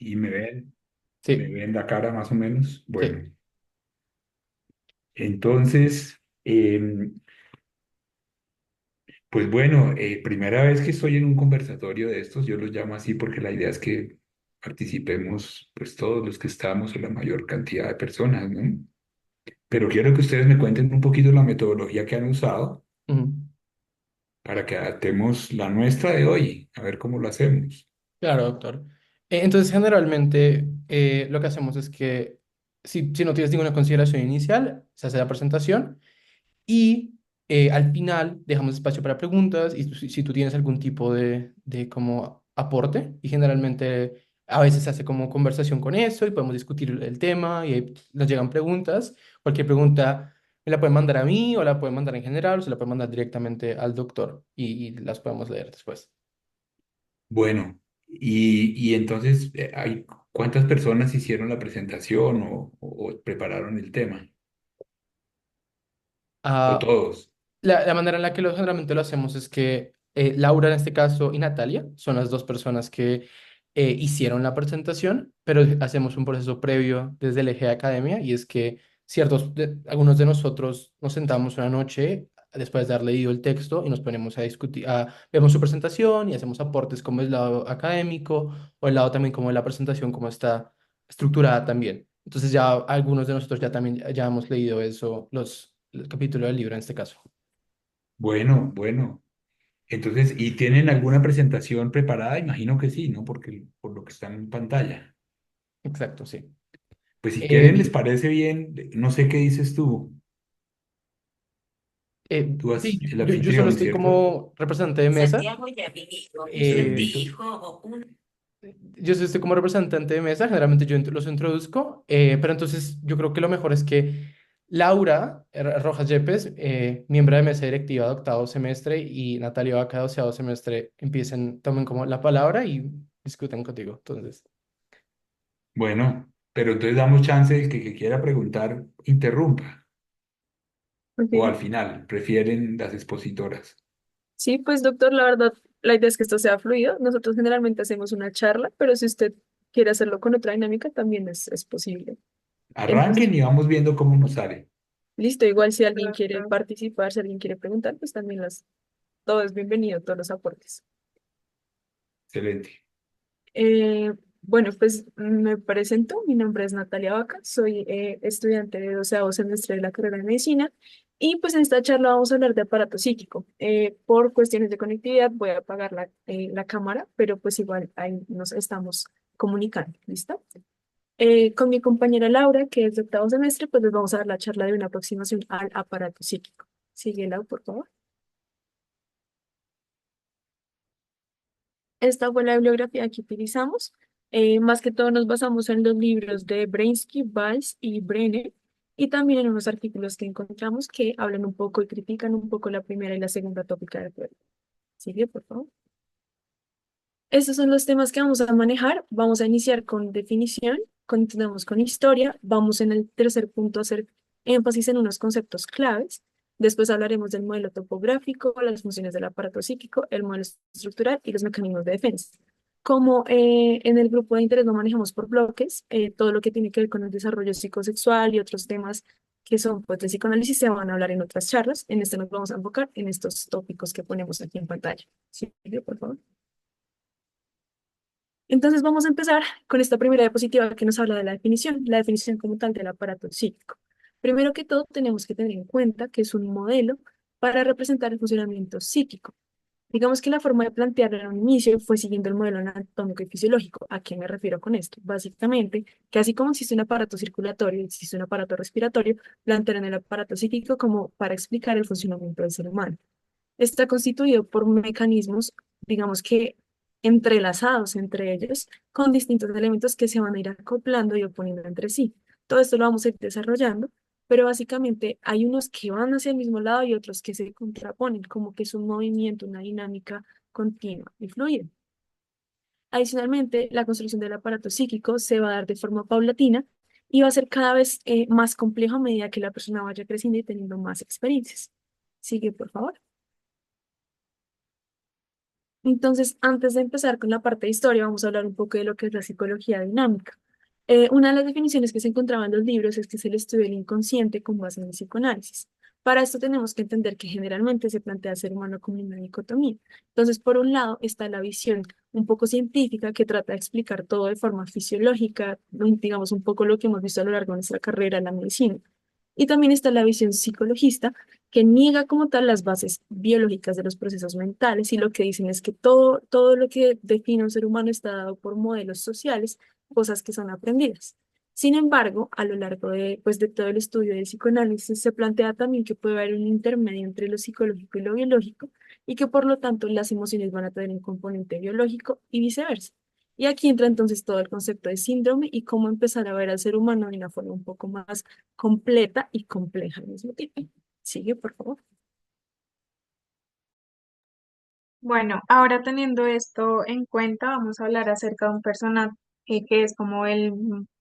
y me Sí, ven la cara más o menos. sí. Bueno, entonces, pues bueno, primera vez que estoy en un conversatorio de estos, yo los llamo así porque la idea es que participemos pues todos los que estamos o la mayor cantidad de personas, ¿no? Pero quiero que ustedes me cuenten un poquito la metodología que han usado Ujú. para que adaptemos la nuestra de hoy, a ver cómo lo hacemos. Claro, doctor. Entonces, generalmente lo que hacemos es que si no tienes ninguna consideración inicial, se hace la presentación y al final dejamos espacio para preguntas y si tú tienes algún tipo de como aporte y generalmente a veces se hace como conversación con eso y podemos discutir el tema y ahí nos llegan preguntas. Cualquier pregunta me la pueden mandar a mí o la pueden mandar en general o se la pueden mandar directamente al doctor y las podemos leer después. Bueno, y entonces, ¿cuántas personas hicieron la presentación o prepararon el tema? ¿O Ah, todos? la manera en la que generalmente lo hacemos es que Laura en este caso y Natalia son las dos personas que hicieron la presentación, pero hacemos un proceso previo desde el eje de academia y es que algunos de nosotros nos sentamos una noche después de haber leído el texto y nos ponemos a discutir, vemos su presentación y hacemos aportes como el lado académico o el lado también como de la presentación, como está estructurada también. Entonces ya algunos de nosotros ya también ya hemos leído eso, el capítulo del libro en este caso. Bueno, bueno. Entonces, ¿y tienen alguna presentación preparada? Imagino que sí, ¿no? Porque por lo que está en pantalla. Exacto, sí. Pues si quieren, les Em, parece bien, no sé qué dices tú. Tú sí, has el yo solo anfitrión, estoy ¿cierto? como representante de mesa. Santiago Yavigo le eh, dijo un... yo solo estoy como representante de mesa, generalmente yo los introduzco, pero entonces yo creo que lo mejor es que Laura Rojas Yepes, miembro de mesa directiva de octavo semestre, y Natalia Vaca de doceavo semestre, tomen como la palabra y discutan contigo. Entonces, Bueno, pero entonces damos chance de que quiera preguntar, interrumpa. O al Ok. final, prefieren las expositoras. Sí, pues doctor, la verdad, la idea es que esto sea fluido. Nosotros generalmente hacemos una charla, pero si usted quiere hacerlo con otra dinámica, también es posible. Arranquen Entonces, y vamos viendo cómo nos sale. listo, igual si alguien quiere participar, si alguien quiere preguntar, pues también todo es bienvenido, todos los aportes. Excelente. Eh, bueno, pues me presento, mi nombre es Natalia Vaca, soy estudiante de doceavo semestre de la carrera de medicina y pues en esta charla vamos a hablar de aparato psíquico. Por cuestiones de conectividad voy a apagar la cámara, pero pues igual ahí nos estamos comunicando, ¿listo? Con mi compañera Laura, que es de octavo semestre, pues les vamos a dar la charla de una aproximación al aparato psíquico. Sigue, Lau, por favor. Esta fue la bibliografía que utilizamos. Más que todo nos basamos en los libros de Brainsky, Weiss y Brenner y también en unos artículos que encontramos que hablan un poco y critican un poco la primera y la segunda tópica del juego. Sigue, por favor. Estos son los temas que vamos a manejar. Vamos a iniciar con definición, continuamos con historia, vamos en el tercer punto a hacer énfasis en unos conceptos claves. Después hablaremos del modelo topográfico, las funciones del aparato psíquico, el modelo estructural y los mecanismos de defensa. Como en el grupo de interés lo manejamos por bloques, todo lo que tiene que ver con el desarrollo psicosexual y otros temas que son pues, de psicoanálisis se van a hablar en otras charlas. En este nos vamos a enfocar en estos tópicos que ponemos aquí en pantalla. Sí, por favor. Entonces vamos a empezar con esta primera diapositiva que nos habla de la definición como tal del aparato psíquico. Primero que todo, tenemos que tener en cuenta que es un modelo para representar el funcionamiento psíquico. Digamos que la forma de plantearlo en un inicio fue siguiendo el modelo anatómico y fisiológico. ¿A qué me refiero con esto? Básicamente, que así como existe un aparato circulatorio y existe un aparato respiratorio, plantearon el aparato psíquico como para explicar el funcionamiento del ser humano. Está constituido por mecanismos, digamos que entrelazados entre ellos, con distintos elementos que se van a ir acoplando y oponiendo entre sí. Todo esto lo vamos a ir desarrollando, pero básicamente hay unos que van hacia el mismo lado y otros que se contraponen, como que es un movimiento, una dinámica continua y fluida. Adicionalmente, la construcción del aparato psíquico se va a dar de forma paulatina y va a ser cada vez más complejo a medida que la persona vaya creciendo y teniendo más experiencias. Sigue, por favor. Entonces, antes de empezar con la parte de historia, vamos a hablar un poco de lo que es la psicología dinámica. Una de las definiciones que se encontraba en los libros es que es el estudio del inconsciente con base en el psicoanálisis. Para esto tenemos que entender que generalmente se plantea al ser humano como una dicotomía. Entonces, por un lado está la visión un poco científica que trata de explicar todo de forma fisiológica, digamos un poco lo que hemos visto a lo largo de nuestra carrera en la medicina. Y también está la visión psicologista que niega como tal las bases biológicas de los procesos mentales y lo que dicen es que todo lo que define a un ser humano está dado por modelos sociales, cosas que son aprendidas. Sin embargo, a lo largo de, pues, de todo el estudio del psicoanálisis se plantea también que puede haber un intermedio entre lo psicológico y lo biológico y que por lo tanto las emociones van a tener un componente biológico y viceversa. Y aquí entra entonces todo el concepto de síndrome y cómo empezar a ver al ser humano de una forma un poco más completa y compleja al mismo tiempo. Sigue, por favor. Bueno, ahora teniendo esto en cuenta, vamos a hablar acerca de un personaje que es como el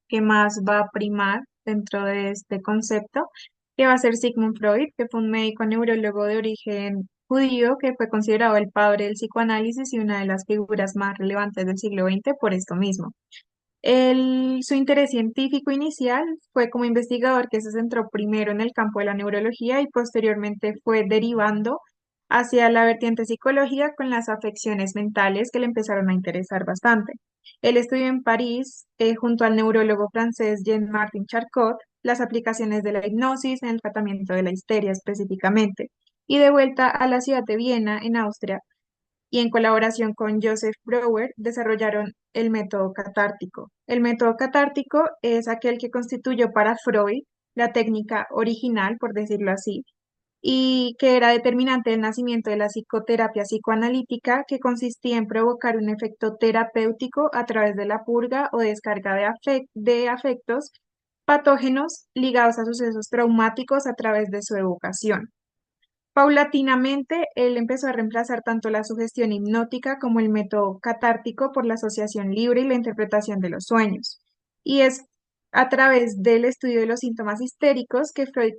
que más va a primar dentro de este concepto, que va a ser Sigmund Freud, que fue un médico neurólogo de origen judío que fue considerado el padre del psicoanálisis y una de las figuras más relevantes del siglo XX por esto mismo. Su interés científico inicial fue como investigador que se centró primero en el campo de la neurología y posteriormente fue derivando hacia la vertiente psicológica con las afecciones mentales que le empezaron a interesar bastante. Él estudió en París junto al neurólogo francés Jean-Martin Charcot las aplicaciones de la hipnosis en el tratamiento de la histeria específicamente. Y de vuelta a la ciudad de Viena, en Austria, y en colaboración con Joseph Breuer desarrollaron el método catártico. El método catártico es aquel que constituyó para Freud la técnica original, por decirlo así, y que era determinante del nacimiento de la psicoterapia psicoanalítica, que consistía en provocar un efecto terapéutico a través de la purga o descarga de afectos patógenos ligados a sucesos traumáticos a través de su educación. Paulatinamente, él empezó a reemplazar tanto la sugestión hipnótica como el método catártico por la asociación libre y la interpretación de los sueños. Y es a través del estudio de los síntomas histéricos que Freud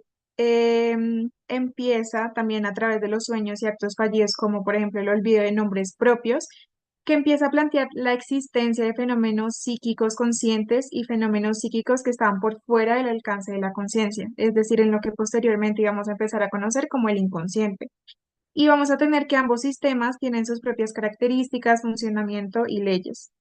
empieza también a través de los sueños y actos fallidos, como por ejemplo el olvido de nombres propios, que empieza a plantear la existencia de fenómenos psíquicos conscientes y fenómenos psíquicos que estaban por fuera del alcance de la conciencia, es decir, en lo que posteriormente íbamos a empezar a conocer como el inconsciente. Y vamos a tener que ambos sistemas tienen sus propias características, funcionamiento y leyes.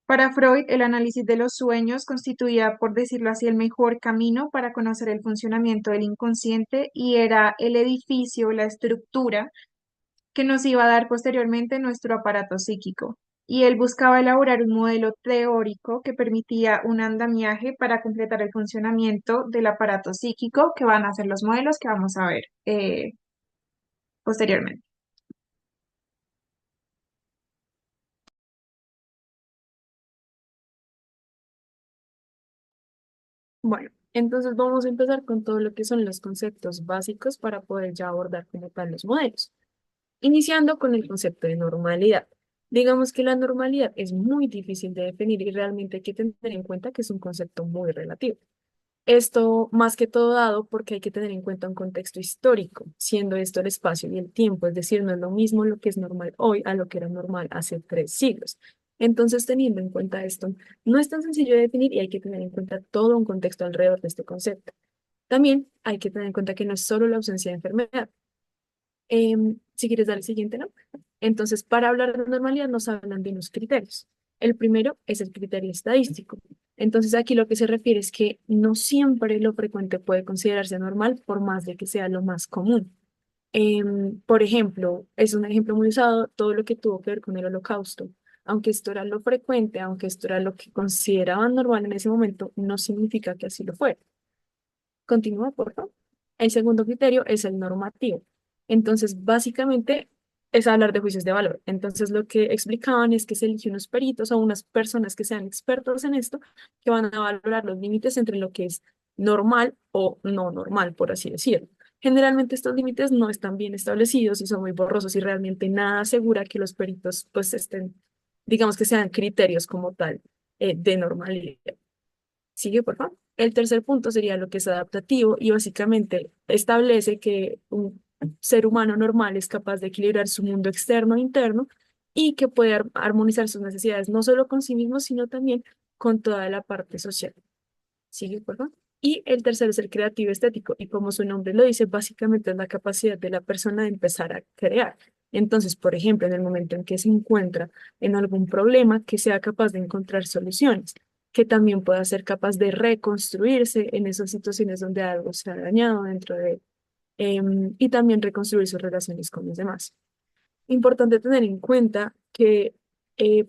Para Freud, el análisis de los sueños constituía, por decirlo así, el mejor camino para conocer el funcionamiento del inconsciente y era el edificio, la estructura que nos iba a dar posteriormente nuestro aparato psíquico. Y él buscaba elaborar un modelo teórico que permitía un andamiaje para completar el funcionamiento del aparato psíquico, que van a ser los modelos que vamos a ver posteriormente. Bueno, entonces vamos a empezar con todo lo que son los conceptos básicos para poder ya abordar como tal los modelos. Iniciando con el concepto de normalidad. Digamos que la normalidad es muy difícil de definir y realmente hay que tener en cuenta que es un concepto muy relativo. Esto más que todo dado porque hay que tener en cuenta un contexto histórico, siendo esto el espacio y el tiempo, es decir, no es lo mismo lo que es normal hoy a lo que era normal hace 3 siglos. Entonces, teniendo en cuenta esto, no es tan sencillo de definir y hay que tener en cuenta todo un contexto alrededor de este concepto. También hay que tener en cuenta que no es solo la ausencia de enfermedad. Si quieres dar el siguiente, ¿no? Entonces, para hablar de normalidad nos hablan de unos criterios. El primero es el criterio estadístico. Entonces, aquí lo que se refiere es que no siempre lo frecuente puede considerarse normal por más de que sea lo más común. Por ejemplo, es un ejemplo muy usado todo lo que tuvo que ver con el holocausto. Aunque esto era lo frecuente, aunque esto era lo que consideraban normal en ese momento, no significa que así lo fuera. Continúa, por favor. El segundo criterio es el normativo. Entonces, básicamente es hablar de juicios de valor. Entonces, lo que explicaban es que se eligen unos peritos o unas personas que sean expertos en esto, que van a valorar los límites entre lo que es normal o no normal, por así decirlo. Generalmente estos límites no están bien establecidos y son muy borrosos y realmente nada asegura que los peritos pues estén, digamos que sean criterios como tal de normalidad. Sigue, por favor. El tercer punto sería lo que es adaptativo y básicamente establece que un ser humano normal es capaz de equilibrar su mundo externo e interno y que puede armonizar sus necesidades no solo con sí mismo, sino también con toda la parte social. Sigue, por favor. Y el tercero es el creativo estético. Y como su nombre lo dice, básicamente es la capacidad de la persona de empezar a crear. Entonces, por ejemplo, en el momento en que se encuentra en algún problema, que sea capaz de encontrar soluciones, que también pueda ser capaz de reconstruirse en esas situaciones donde algo se ha dañado dentro de él, y también reconstruir sus relaciones con los demás. Importante tener en cuenta que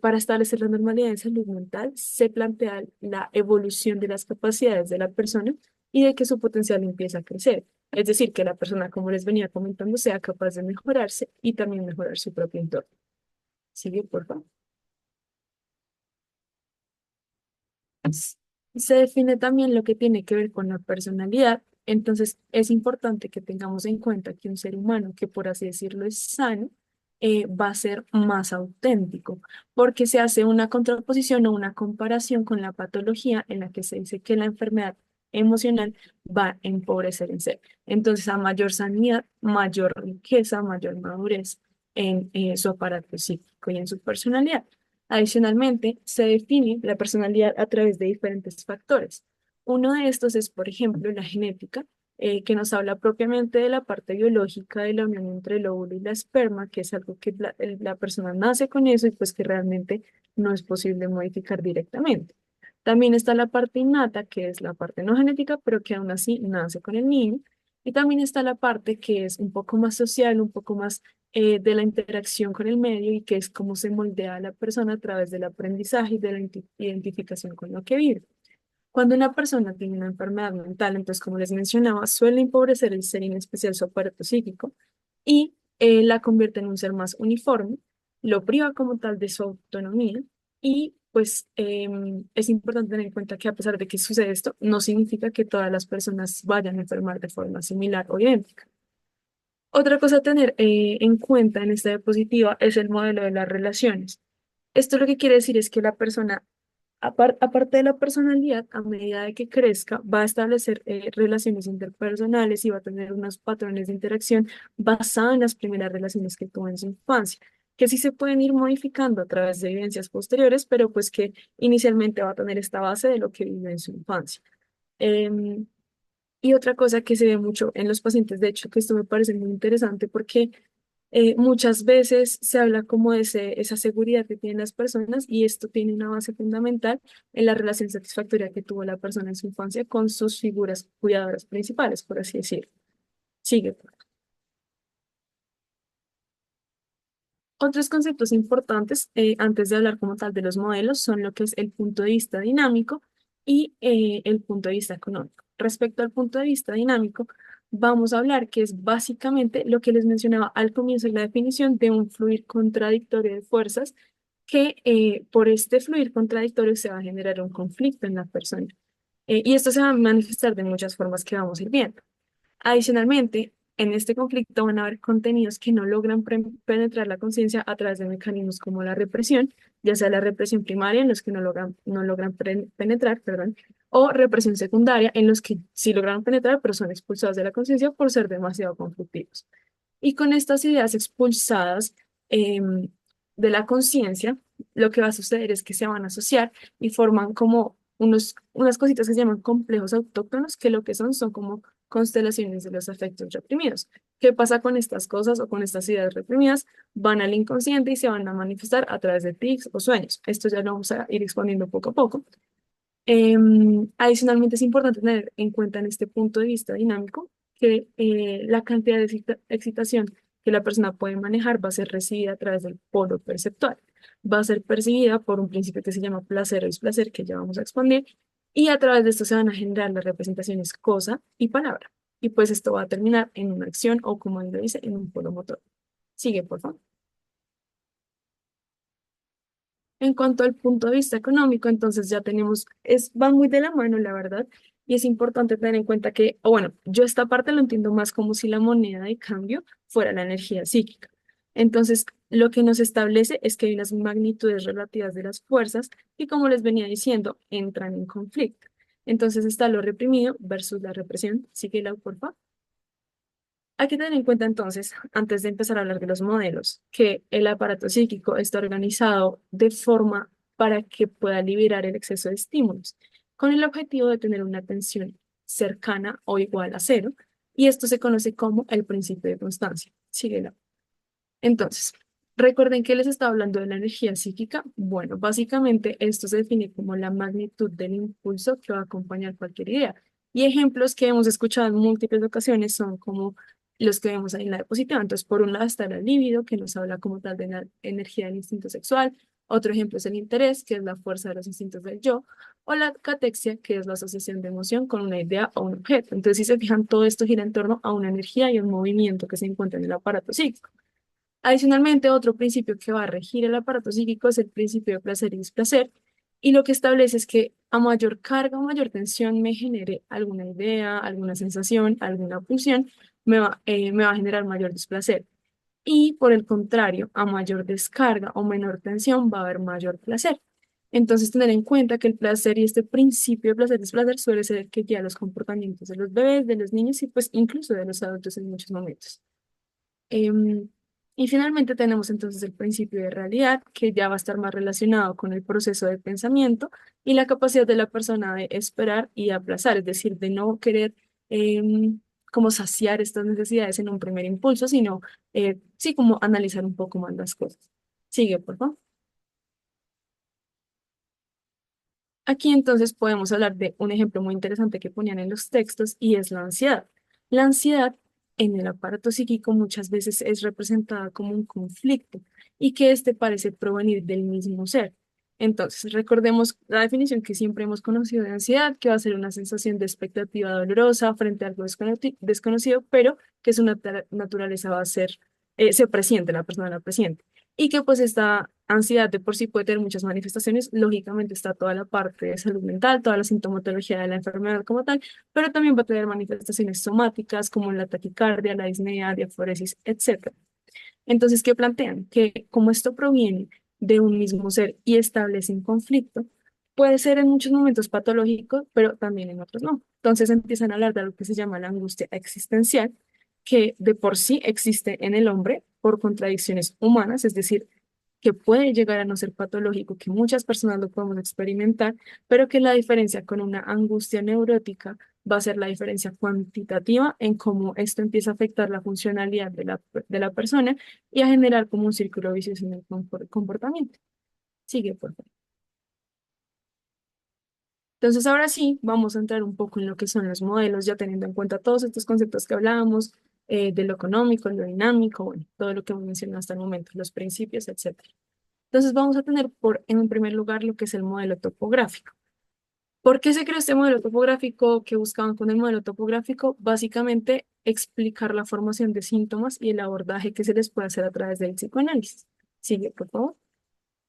para establecer la normalidad en salud mental se plantea la evolución de las capacidades de la persona y de que su potencial empieza a crecer. Es decir, que la persona, como les venía comentando, sea capaz de mejorarse y también mejorar su propio entorno. Sigue, por favor. S- Se define también lo que tiene que ver con la personalidad. Entonces, es importante que tengamos en cuenta que un ser humano que, por así decirlo, es sano, va a ser más auténtico, porque se hace una contraposición o una comparación con la patología en la que se dice que la enfermedad emocional va a empobrecer en ser. Entonces, a mayor sanidad, mayor riqueza, mayor madurez en su aparato psíquico y en su personalidad. Adicionalmente, se define la personalidad a través de diferentes factores. Uno de estos es, por ejemplo, la genética, que nos habla propiamente de la parte biológica de la unión entre el óvulo y la esperma, que es algo que la persona nace con eso y pues que realmente no es posible modificar directamente. También está la parte innata, que es la parte no genética, pero que aún así nace con el niño. Y también está la parte que es un poco más social, un poco más de la interacción con el medio y que es cómo se moldea a la persona a través del aprendizaje y de la identificación con lo que vive. Cuando una persona tiene una enfermedad mental, entonces, como les mencionaba, suele empobrecer el ser y en especial su aparato psíquico y la convierte en un ser más uniforme, lo priva como tal de su autonomía y pues es importante tener en cuenta que a pesar de que sucede esto, no significa que todas las personas vayan a enfermar de forma similar o idéntica. Otra cosa a tener en cuenta en esta diapositiva es el modelo de las relaciones. Esto lo que quiere decir es que la persona, aparte de la personalidad, a medida de que crezca, va a establecer relaciones interpersonales y va a tener unos patrones de interacción basados en las primeras relaciones que tuvo en su infancia, que sí se pueden ir modificando a través de vivencias posteriores, pero pues que inicialmente va a tener esta base de lo que vivió en su infancia. Em, y otra cosa que se ve mucho en los pacientes, de hecho, que esto me parece muy interesante porque muchas veces se habla como de esa seguridad que tienen las personas y esto tiene una base fundamental en la relación satisfactoria que tuvo la persona en su infancia con sus figuras cuidadoras principales, por así decirlo. Sigue. Otros conceptos importantes antes de hablar como tal de los modelos son lo que es el punto de vista dinámico y el punto de vista económico. Respecto al punto de vista dinámico, vamos a hablar que es básicamente lo que les mencionaba al comienzo de la definición de un fluir contradictorio de fuerzas que por este fluir contradictorio se va a generar un conflicto en la persona. Y esto se va a manifestar de muchas formas que vamos a ir viendo. Adicionalmente, en este conflicto van a haber contenidos que no logran penetrar la conciencia a través de mecanismos como la represión, ya sea la represión primaria en los que no logran penetrar, perdón, o represión secundaria en los que sí logran penetrar, pero son expulsados de la conciencia por ser demasiado conflictivos. Y con estas ideas expulsadas de la conciencia, lo que va a suceder es que se van a asociar y forman como unas cositas que se llaman complejos autóctonos, que lo que son como constelaciones de los afectos reprimidos. ¿Qué pasa con estas cosas o con estas ideas reprimidas? Van al inconsciente y se van a manifestar a través de tics o sueños. Esto ya lo vamos a ir exponiendo poco a poco. Adicionalmente, es importante tener en cuenta en este punto de vista dinámico que la cantidad de excitación que la persona puede manejar va a ser recibida a través del polo perceptual. Va a ser percibida por un principio que se llama placer o displacer, que ya vamos a expandir, y a través de esto se van a generar las representaciones cosa y palabra. Y pues esto va a terminar en una acción o, como él lo dice, en un polo motor. Sigue, por favor. En cuanto al punto de vista económico, entonces ya tenemos, van muy de la mano, la verdad, y es importante tener en cuenta que, o bueno, yo esta parte lo entiendo más como si la moneda de cambio fuera la energía psíquica. Entonces, lo que nos establece es que hay unas magnitudes relativas de las fuerzas que, como les venía diciendo, entran en conflicto. Entonces está lo reprimido versus la represión. Síguela, por favor. Hay que tener en cuenta entonces, antes de empezar a hablar de los modelos, que el aparato psíquico está organizado de forma para que pueda liberar el exceso de estímulos, con el objetivo de tener una tensión cercana o igual a cero, y esto se conoce como el principio de constancia. Síguela. Entonces, recuerden que les estaba hablando de la energía psíquica. Bueno, básicamente esto se define como la magnitud del impulso que va a acompañar cualquier idea. Y ejemplos que hemos escuchado en múltiples ocasiones son como los que vemos ahí en la diapositiva. Entonces, por un lado está la libido, que nos habla como tal de la energía del instinto sexual. Otro ejemplo es el interés, que es la fuerza de los instintos del yo. O la catexia, que es la asociación de emoción con una idea o un objeto. Entonces, si se fijan, todo esto gira en torno a una energía y un movimiento que se encuentra en el aparato psíquico. Adicionalmente, otro principio que va a regir el aparato psíquico es el principio de placer y displacer, y lo que establece es que a mayor carga o mayor tensión me genere alguna idea, alguna sensación, alguna pulsión, me va a generar mayor displacer. Y por el contrario, a mayor descarga o menor tensión va a haber mayor placer. Entonces, tener en cuenta que el placer y este principio de placer-displacer suele ser el que guía los comportamientos de los bebés, de los niños y pues incluso de los adultos en muchos momentos. Em, y finalmente tenemos entonces el principio de realidad, que ya va a estar más relacionado con el proceso de pensamiento y la capacidad de la persona de esperar y aplazar, es decir, de no querer como saciar estas necesidades en un primer impulso, sino sí como analizar un poco más las cosas. Sigue, por favor. Aquí entonces podemos hablar de un ejemplo muy interesante que ponían en los textos y es la ansiedad. La ansiedad en el aparato psíquico muchas veces es representada como un conflicto y que éste parece provenir del mismo ser. Entonces, recordemos la definición que siempre hemos conocido de ansiedad, que va a ser una sensación de expectativa dolorosa frente a algo desconocido, pero que su naturaleza va a ser, se presiente, la persona la presiente y que pues esta ansiedad de por sí puede tener muchas manifestaciones. Lógicamente está toda la parte de salud mental, toda la sintomatología de la enfermedad como tal, pero también va a tener manifestaciones somáticas como la taquicardia, la disnea, diaforesis, etcétera. Entonces, ¿qué plantean? Que como esto proviene de un mismo ser y establece un conflicto, puede ser en muchos momentos patológico, pero también en otros no. Entonces empiezan a hablar de lo que se llama la angustia existencial, que de por sí existe en el hombre por contradicciones humanas, es decir, que puede llegar a no ser patológico, que muchas personas lo podemos experimentar, pero que la diferencia con una angustia neurótica va a ser la diferencia cuantitativa en cómo esto empieza a afectar la funcionalidad de la persona y a generar como un círculo vicioso en el comportamiento. Sigue, por favor. Entonces, ahora sí, vamos a entrar un poco en lo que son los modelos, ya teniendo en cuenta todos estos conceptos que hablábamos, de lo económico, lo dinámico, bueno, todo lo que hemos mencionado hasta el momento, los principios, etcétera. Entonces, vamos a tener en un primer lugar lo que es el modelo topográfico. ¿Por qué se creó este modelo topográfico? ¿Qué buscaban con el modelo topográfico? Básicamente, explicar la formación de síntomas y el abordaje que se les puede hacer a través del psicoanálisis. Sigue, por favor.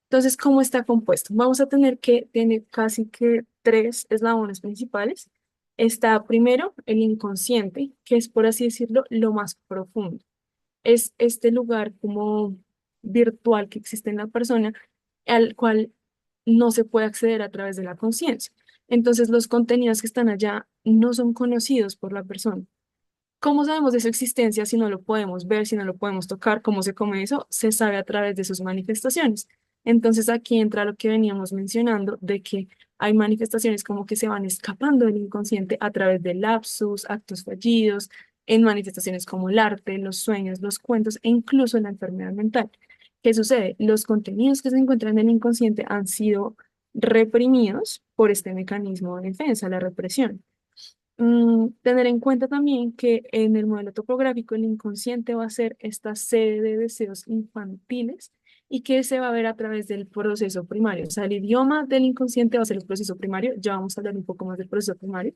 Entonces, ¿cómo está compuesto? Vamos a tener que tener casi que tres eslabones principales. Está primero el inconsciente, que es, por así decirlo, lo más profundo. Es este lugar como virtual que existe en la persona, al cual no se puede acceder a través de la conciencia. Entonces, los contenidos que están allá no son conocidos por la persona. ¿Cómo sabemos de su existencia si no lo podemos ver, si no lo podemos tocar? ¿Cómo se come eso? Se sabe a través de sus manifestaciones. Entonces aquí entra lo que veníamos mencionando, de que hay manifestaciones como que se van escapando del inconsciente a través de lapsus, actos fallidos, en manifestaciones como el arte, los sueños, los cuentos e incluso la enfermedad mental. ¿Qué sucede? Los contenidos que se encuentran en el inconsciente han sido reprimidos por este mecanismo de defensa, la represión. Tener en cuenta también que en el modelo topográfico el inconsciente va a ser esta sede de deseos infantiles y que se va a ver a través del proceso primario. O sea, el idioma del inconsciente va a ser el proceso primario, ya vamos a hablar un poco más del proceso primario,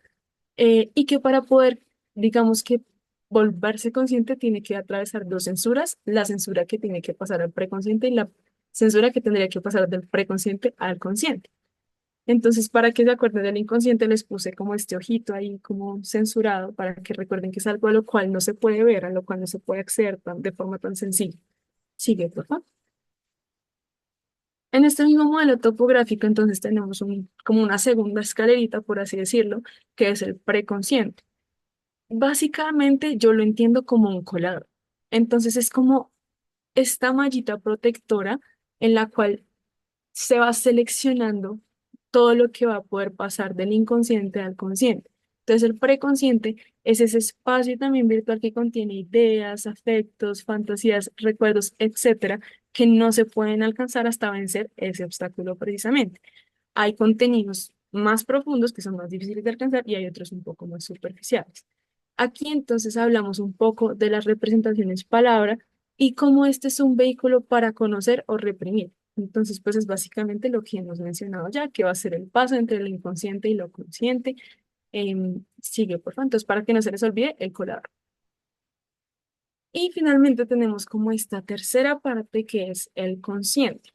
y que para poder, digamos que volverse consciente tiene que atravesar dos censuras, la censura que tiene que pasar al preconsciente y la censura que tendría que pasar del preconsciente al consciente. Entonces, para que se acuerden del inconsciente, les puse como este ojito ahí, como censurado, para que recuerden que es algo a lo cual no se puede ver, a lo cual no se puede acceder de forma tan sencilla. Sigue, por favor. En este mismo modelo topográfico, entonces tenemos como una segunda escalerita, por así decirlo, que es el preconsciente. Básicamente yo lo entiendo como un colador. Entonces es como esta mallita protectora en la cual se va seleccionando todo lo que va a poder pasar del inconsciente al consciente. Entonces, el preconsciente es ese espacio también virtual que contiene ideas, afectos, fantasías, recuerdos, etcétera, que no se pueden alcanzar hasta vencer ese obstáculo precisamente. Hay contenidos más profundos que son más difíciles de alcanzar y hay otros un poco más superficiales. Aquí entonces hablamos un poco de las representaciones palabra y cómo este es un vehículo para conocer o reprimir. Entonces, pues es básicamente lo que hemos mencionado ya, que va a ser el paso entre lo inconsciente y lo consciente. Sigue, por favor. Entonces, para que no se les olvide, el colador. Y finalmente tenemos como esta tercera parte que es el consciente.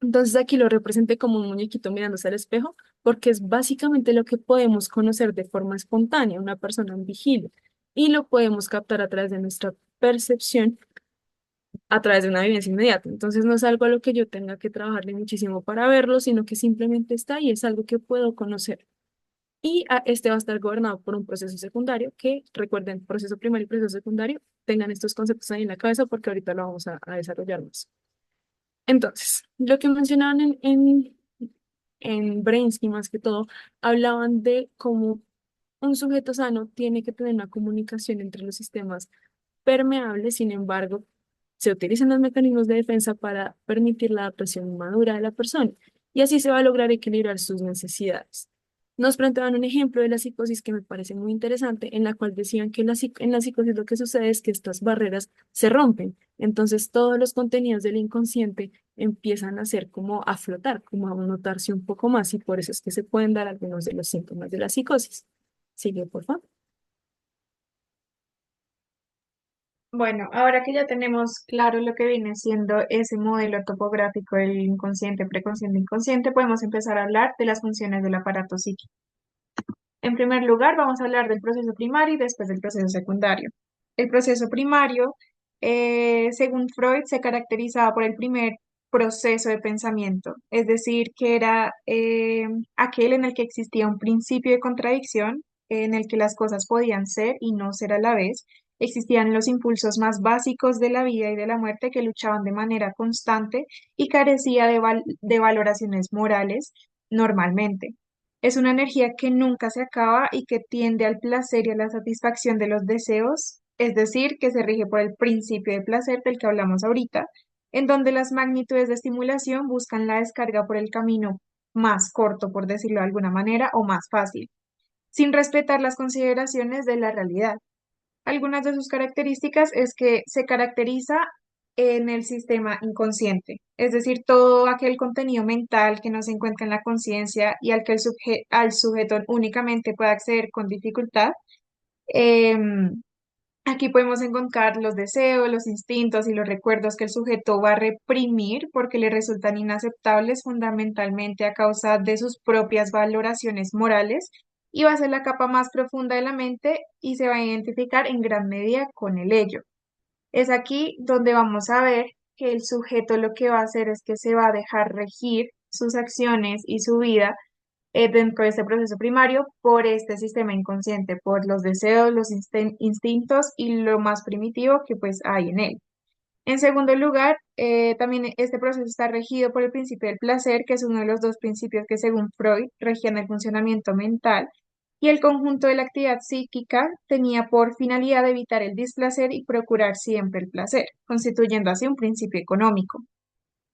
Entonces aquí lo representé como un muñequito mirándose al espejo, porque es básicamente lo que podemos conocer de forma espontánea, una persona en vigilia, y lo podemos captar a través de nuestra percepción, a través de una vivencia inmediata. Entonces no es algo a lo que yo tenga que trabajarle muchísimo para verlo, sino que simplemente está y es algo que puedo conocer. Y este va a estar gobernado por un proceso secundario, que recuerden, proceso primario y proceso secundario, tengan estos conceptos ahí en la cabeza porque ahorita lo vamos a desarrollar más. Entonces, lo que mencionaban en Brainsky más que todo, hablaban de cómo un sujeto sano tiene que tener una comunicación entre los sistemas permeables, sin embargo, se utilizan los mecanismos de defensa para permitir la adaptación madura de la persona y así se va a lograr equilibrar sus necesidades. Nos planteaban un ejemplo de la psicosis que me parece muy interesante, en la cual decían que en la psicosis lo que sucede es que estas barreras se rompen, entonces todos los contenidos del inconsciente empiezan a ser como a flotar, como a notarse un poco más y por eso es que se pueden dar algunos de los síntomas de la psicosis. Sigue, por favor. Bueno, ahora que ya tenemos claro lo que viene siendo ese modelo topográfico del inconsciente, preconsciente, inconsciente, podemos empezar a hablar de las funciones del aparato psíquico. En primer lugar, vamos a hablar del proceso primario y después del proceso secundario. El proceso primario, según Freud, se caracterizaba por el primer proceso de pensamiento, es decir, que era aquel en el que existía un principio de contradicción, en el que las cosas podían ser y no ser a la vez. Existían los impulsos más básicos de la vida y de la muerte que luchaban de manera constante y carecía de valoraciones morales normalmente. Es una energía que nunca se acaba y que tiende al placer y a la satisfacción de los deseos, es decir, que se rige por el principio de placer del que hablamos ahorita, en donde las magnitudes de estimulación buscan la descarga por el camino más corto, por decirlo de alguna manera, o más fácil, sin respetar las consideraciones de la realidad. Algunas de sus características es que se caracteriza en el sistema inconsciente, es decir, todo aquel contenido mental que no se encuentra en la conciencia y al que al sujeto únicamente puede acceder con dificultad. Em, Aquí podemos encontrar los deseos, los instintos y los recuerdos que el sujeto va a reprimir porque le resultan inaceptables fundamentalmente a causa de sus propias valoraciones morales y va a ser la capa más profunda de la mente y se va a identificar en gran medida con el ello. Es aquí donde vamos a ver que el sujeto lo que va a hacer es que se va a dejar regir sus acciones y su vida dentro de este proceso primario por este sistema inconsciente, por los deseos, los instintos y lo más primitivo que pues hay en él. En segundo lugar, también este proceso está regido por el principio del placer, que es uno de los dos principios que según Freud regían el funcionamiento mental, y el conjunto de la actividad psíquica tenía por finalidad evitar el displacer y procurar siempre el placer, constituyendo así un principio económico.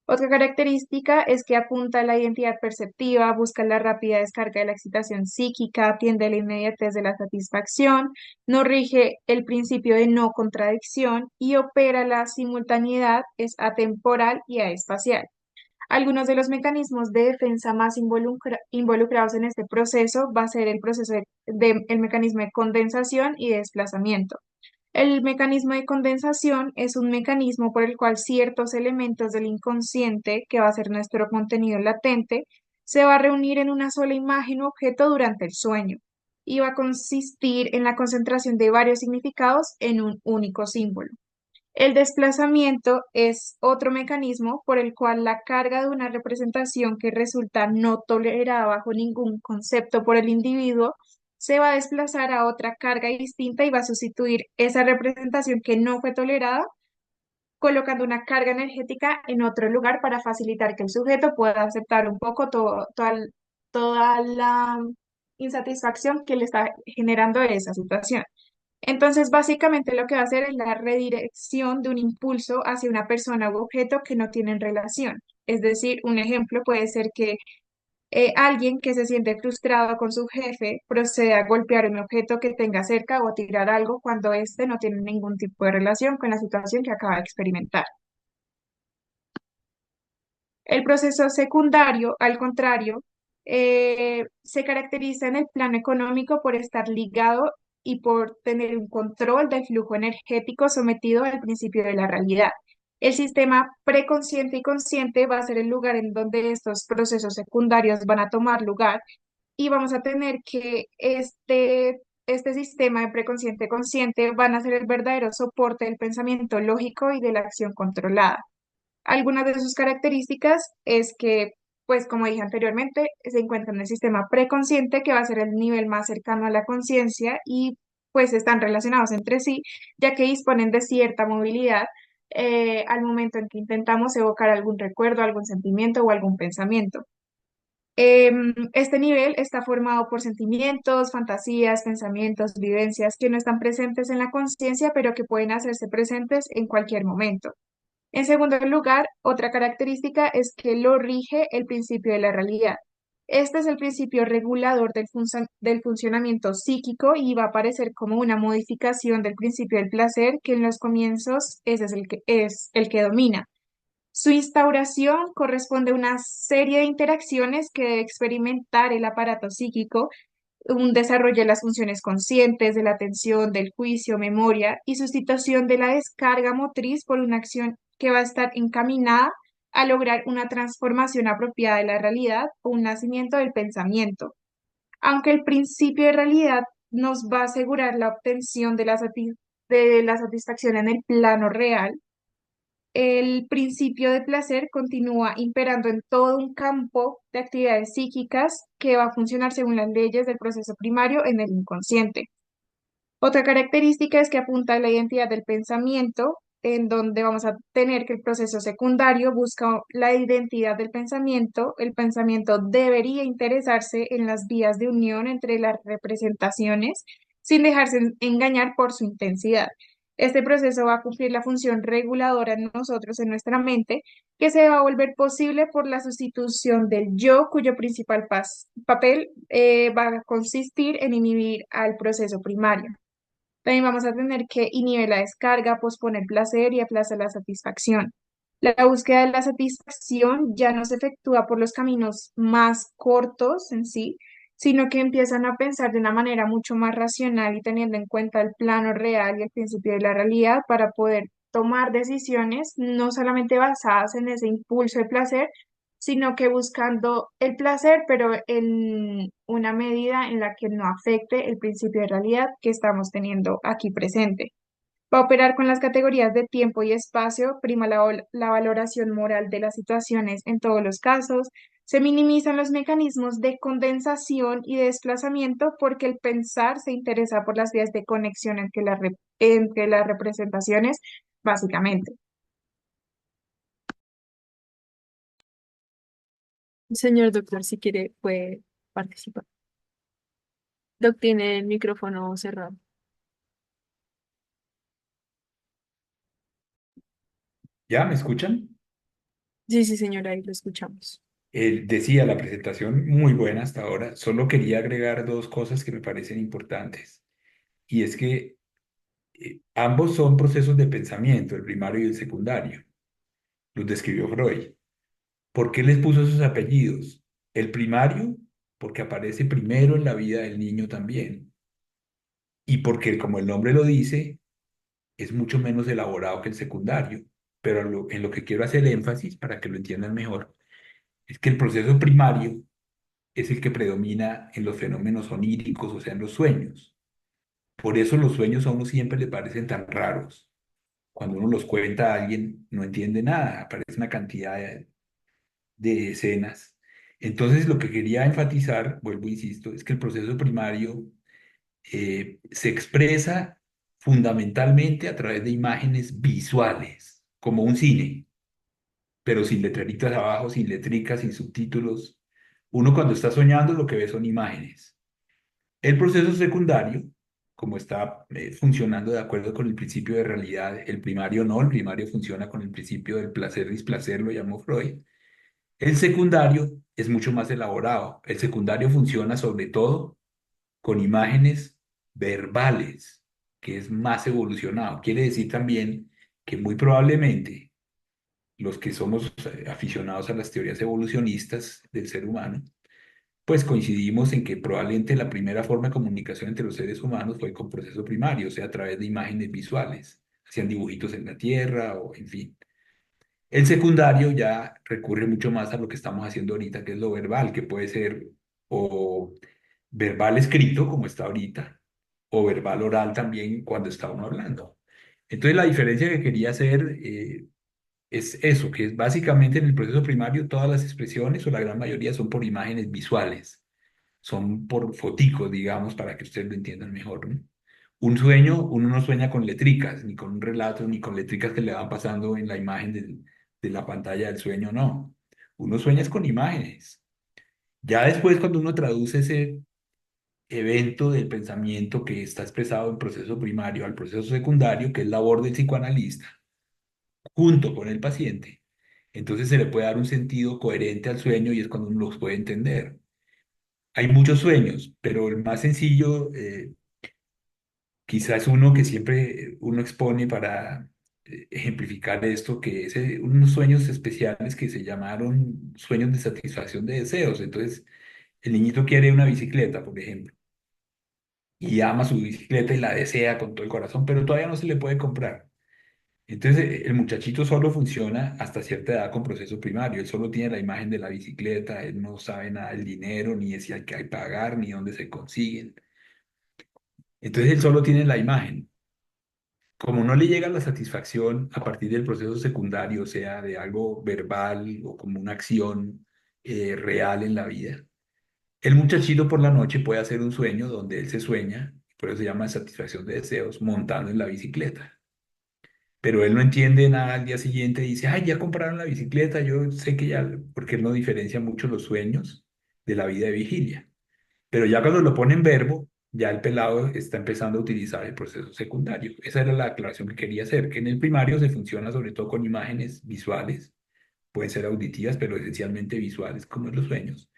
Otra característica es que apunta a la identidad perceptiva, busca la rápida descarga de la excitación psíquica, tiende a la inmediatez de la satisfacción, no rige el principio de no contradicción y opera la simultaneidad, es atemporal y aespacial. Algunos de los mecanismos de defensa más involucrados en este proceso va a ser el proceso el mecanismo de condensación y de desplazamiento. El mecanismo de condensación es un mecanismo por el cual ciertos elementos del inconsciente, que va a ser nuestro contenido latente, se va a reunir en una sola imagen o objeto durante el sueño y va a consistir en la concentración de varios significados en un único símbolo. El desplazamiento es otro mecanismo por el cual la carga de una representación que resulta no tolerada bajo ningún concepto por el individuo se va a desplazar a otra carga distinta y va a sustituir esa representación que no fue tolerada, colocando una carga energética en otro lugar para facilitar que el sujeto pueda aceptar un poco toda la insatisfacción que le está generando esa situación. Entonces, básicamente lo que va a hacer es la redirección de un impulso hacia una persona u objeto que no tienen relación. Es decir, un ejemplo puede ser que alguien que se siente frustrado con su jefe procede a golpear un objeto que tenga cerca o a tirar algo cuando éste no tiene ningún tipo de relación con la situación que acaba de experimentar. El proceso secundario, al contrario, se caracteriza en el plano económico por estar ligado y por tener un control del flujo energético sometido al principio de la realidad. El sistema preconsciente y consciente va a ser el lugar en donde estos procesos secundarios van a tomar lugar y vamos a tener que este sistema de preconsciente consciente van a ser el verdadero soporte del pensamiento lógico y de la acción controlada. Algunas de sus características es que, pues como dije anteriormente, se encuentra en el sistema preconsciente, que va a ser el nivel más cercano a la conciencia y pues están relacionados entre sí, ya que disponen de cierta movilidad al momento en que intentamos evocar algún recuerdo, algún sentimiento o algún pensamiento. Este nivel está formado por sentimientos, fantasías, pensamientos, vivencias que no están presentes en la conciencia, pero que pueden hacerse presentes en cualquier momento. En segundo lugar, otra característica es que lo rige el principio de la realidad. Este es el principio regulador del funcionamiento psíquico y va a aparecer como una modificación del principio del placer, que en los comienzos ese es el que domina. Su instauración corresponde a una serie de interacciones que debe experimentar el aparato psíquico, un desarrollo de las funciones conscientes, de la atención, del juicio, memoria y sustitución de la descarga motriz por una acción que va a estar encaminada a lograr una transformación apropiada de la realidad o un nacimiento del pensamiento. Aunque el principio de realidad nos va a asegurar la obtención de la satisfacción en el plano real, el principio de placer continúa imperando en todo un campo de actividades psíquicas que va a funcionar según las leyes del proceso primario en el inconsciente. Otra característica es que apunta a la identidad del pensamiento, en donde vamos a tener que el proceso secundario busca la identidad del pensamiento. El pensamiento debería interesarse en las vías de unión entre las representaciones sin dejarse engañar por su intensidad. Este proceso va a cumplir la función reguladora en nosotros, en nuestra mente, que se va a volver posible por la sustitución del yo, cuyo principal papel va a consistir en inhibir al proceso primario. También vamos a tener que inhibir la descarga, posponer placer y aplazar la satisfacción. La búsqueda de la satisfacción ya no se efectúa por los caminos más cortos en sí, sino que empiezan a pensar de una manera mucho más racional y teniendo en cuenta el plano real y el principio de la realidad para poder tomar decisiones no solamente basadas en ese impulso de placer, sino que buscando el placer, pero en una medida en la que no afecte el principio de realidad que estamos teniendo aquí presente. Para operar con las categorías de tiempo y espacio, prima la valoración moral de las situaciones en todos los casos, se minimizan los mecanismos de condensación y de desplazamiento porque el pensar se interesa por las vías de conexión entre las representaciones, básicamente. Señor doctor, si quiere, puede participar. Doc tiene el micrófono cerrado. ¿Ya me escuchan? Sí, sí, señora, ahí lo escuchamos. Decía la presentación muy buena hasta ahora, solo quería agregar dos cosas que me parecen importantes. Y es que ambos son procesos de pensamiento, el primario y el secundario. Los describió Freud. ¿Por qué les puso esos apellidos? El primario, porque aparece primero en la vida del niño también. Y porque, como el nombre lo dice, es mucho menos elaborado que el secundario. Pero en lo que quiero hacer énfasis, para que lo entiendan mejor, es que el proceso primario es el que predomina en los fenómenos oníricos, o sea, en los sueños. Por eso los sueños a uno siempre le parecen tan raros. Cuando uno los cuenta a alguien, no entiende nada, aparece una cantidad de escenas. Entonces, lo que quería enfatizar, vuelvo, insisto, es que el proceso primario se expresa fundamentalmente a través de imágenes visuales, como un cine, pero sin letreritas abajo, sin letricas, sin subtítulos. Uno cuando está soñando lo que ve son imágenes. El proceso secundario, como está funcionando de acuerdo con el principio de realidad, el primario no, el primario funciona con el principio del placer-displacer, lo llamó Freud. El secundario es mucho más elaborado. El secundario funciona sobre todo con imágenes verbales, que es más evolucionado. Quiere decir también que muy probablemente los que somos aficionados a las teorías evolucionistas del ser humano, pues coincidimos en que probablemente la primera forma de comunicación entre los seres humanos fue con proceso primario, o sea, a través de imágenes visuales. Hacían dibujitos en la tierra o en fin. El secundario ya recurre mucho más a lo que estamos haciendo ahorita, que es lo verbal, que puede ser o verbal escrito, como está ahorita, o verbal oral también cuando está uno hablando. Entonces, la diferencia que quería hacer es eso, que es básicamente en el proceso primario todas las expresiones o la gran mayoría son por imágenes visuales, son por foticos, digamos, para que ustedes lo entiendan mejor, ¿no? Un sueño, uno no sueña con letricas, ni con un relato, ni con letricas que le van pasando en la imagen de la pantalla del sueño, no. Uno sueña es con imágenes. Ya después, cuando uno traduce ese evento del pensamiento que está expresado en proceso primario al proceso secundario, que es labor del psicoanalista, junto con el paciente, entonces se le puede dar un sentido coherente al sueño y es cuando uno los puede entender. Hay muchos sueños, pero el más sencillo, quizás uno que siempre uno expone para ejemplificar esto, que es unos sueños especiales que se llamaron sueños de satisfacción de deseos. Entonces, el niñito quiere una bicicleta, por ejemplo, y ama su bicicleta y la desea con todo el corazón, pero todavía no se le puede comprar. Entonces, el muchachito solo funciona hasta cierta edad con proceso primario. Él solo tiene la imagen de la bicicleta, él no sabe nada del dinero, ni de si hay que pagar, ni dónde se consiguen. Entonces, él solo tiene la imagen. Como no le llega la satisfacción a partir del proceso secundario, o sea, de algo verbal o como una acción real en la vida, el muchachito por la noche puede hacer un sueño donde él se sueña, por eso se llama satisfacción de deseos, montando en la bicicleta. Pero él no entiende nada al día siguiente y dice, ay, ya compraron la bicicleta, yo sé que ya, porque él no diferencia mucho los sueños de la vida de vigilia. Pero ya cuando lo pone en verbo, ya el pelado está empezando a utilizar el proceso secundario. Esa era la aclaración que quería hacer, que en el primario se funciona sobre todo con imágenes visuales, pueden ser auditivas, pero esencialmente visuales, como en los sueños.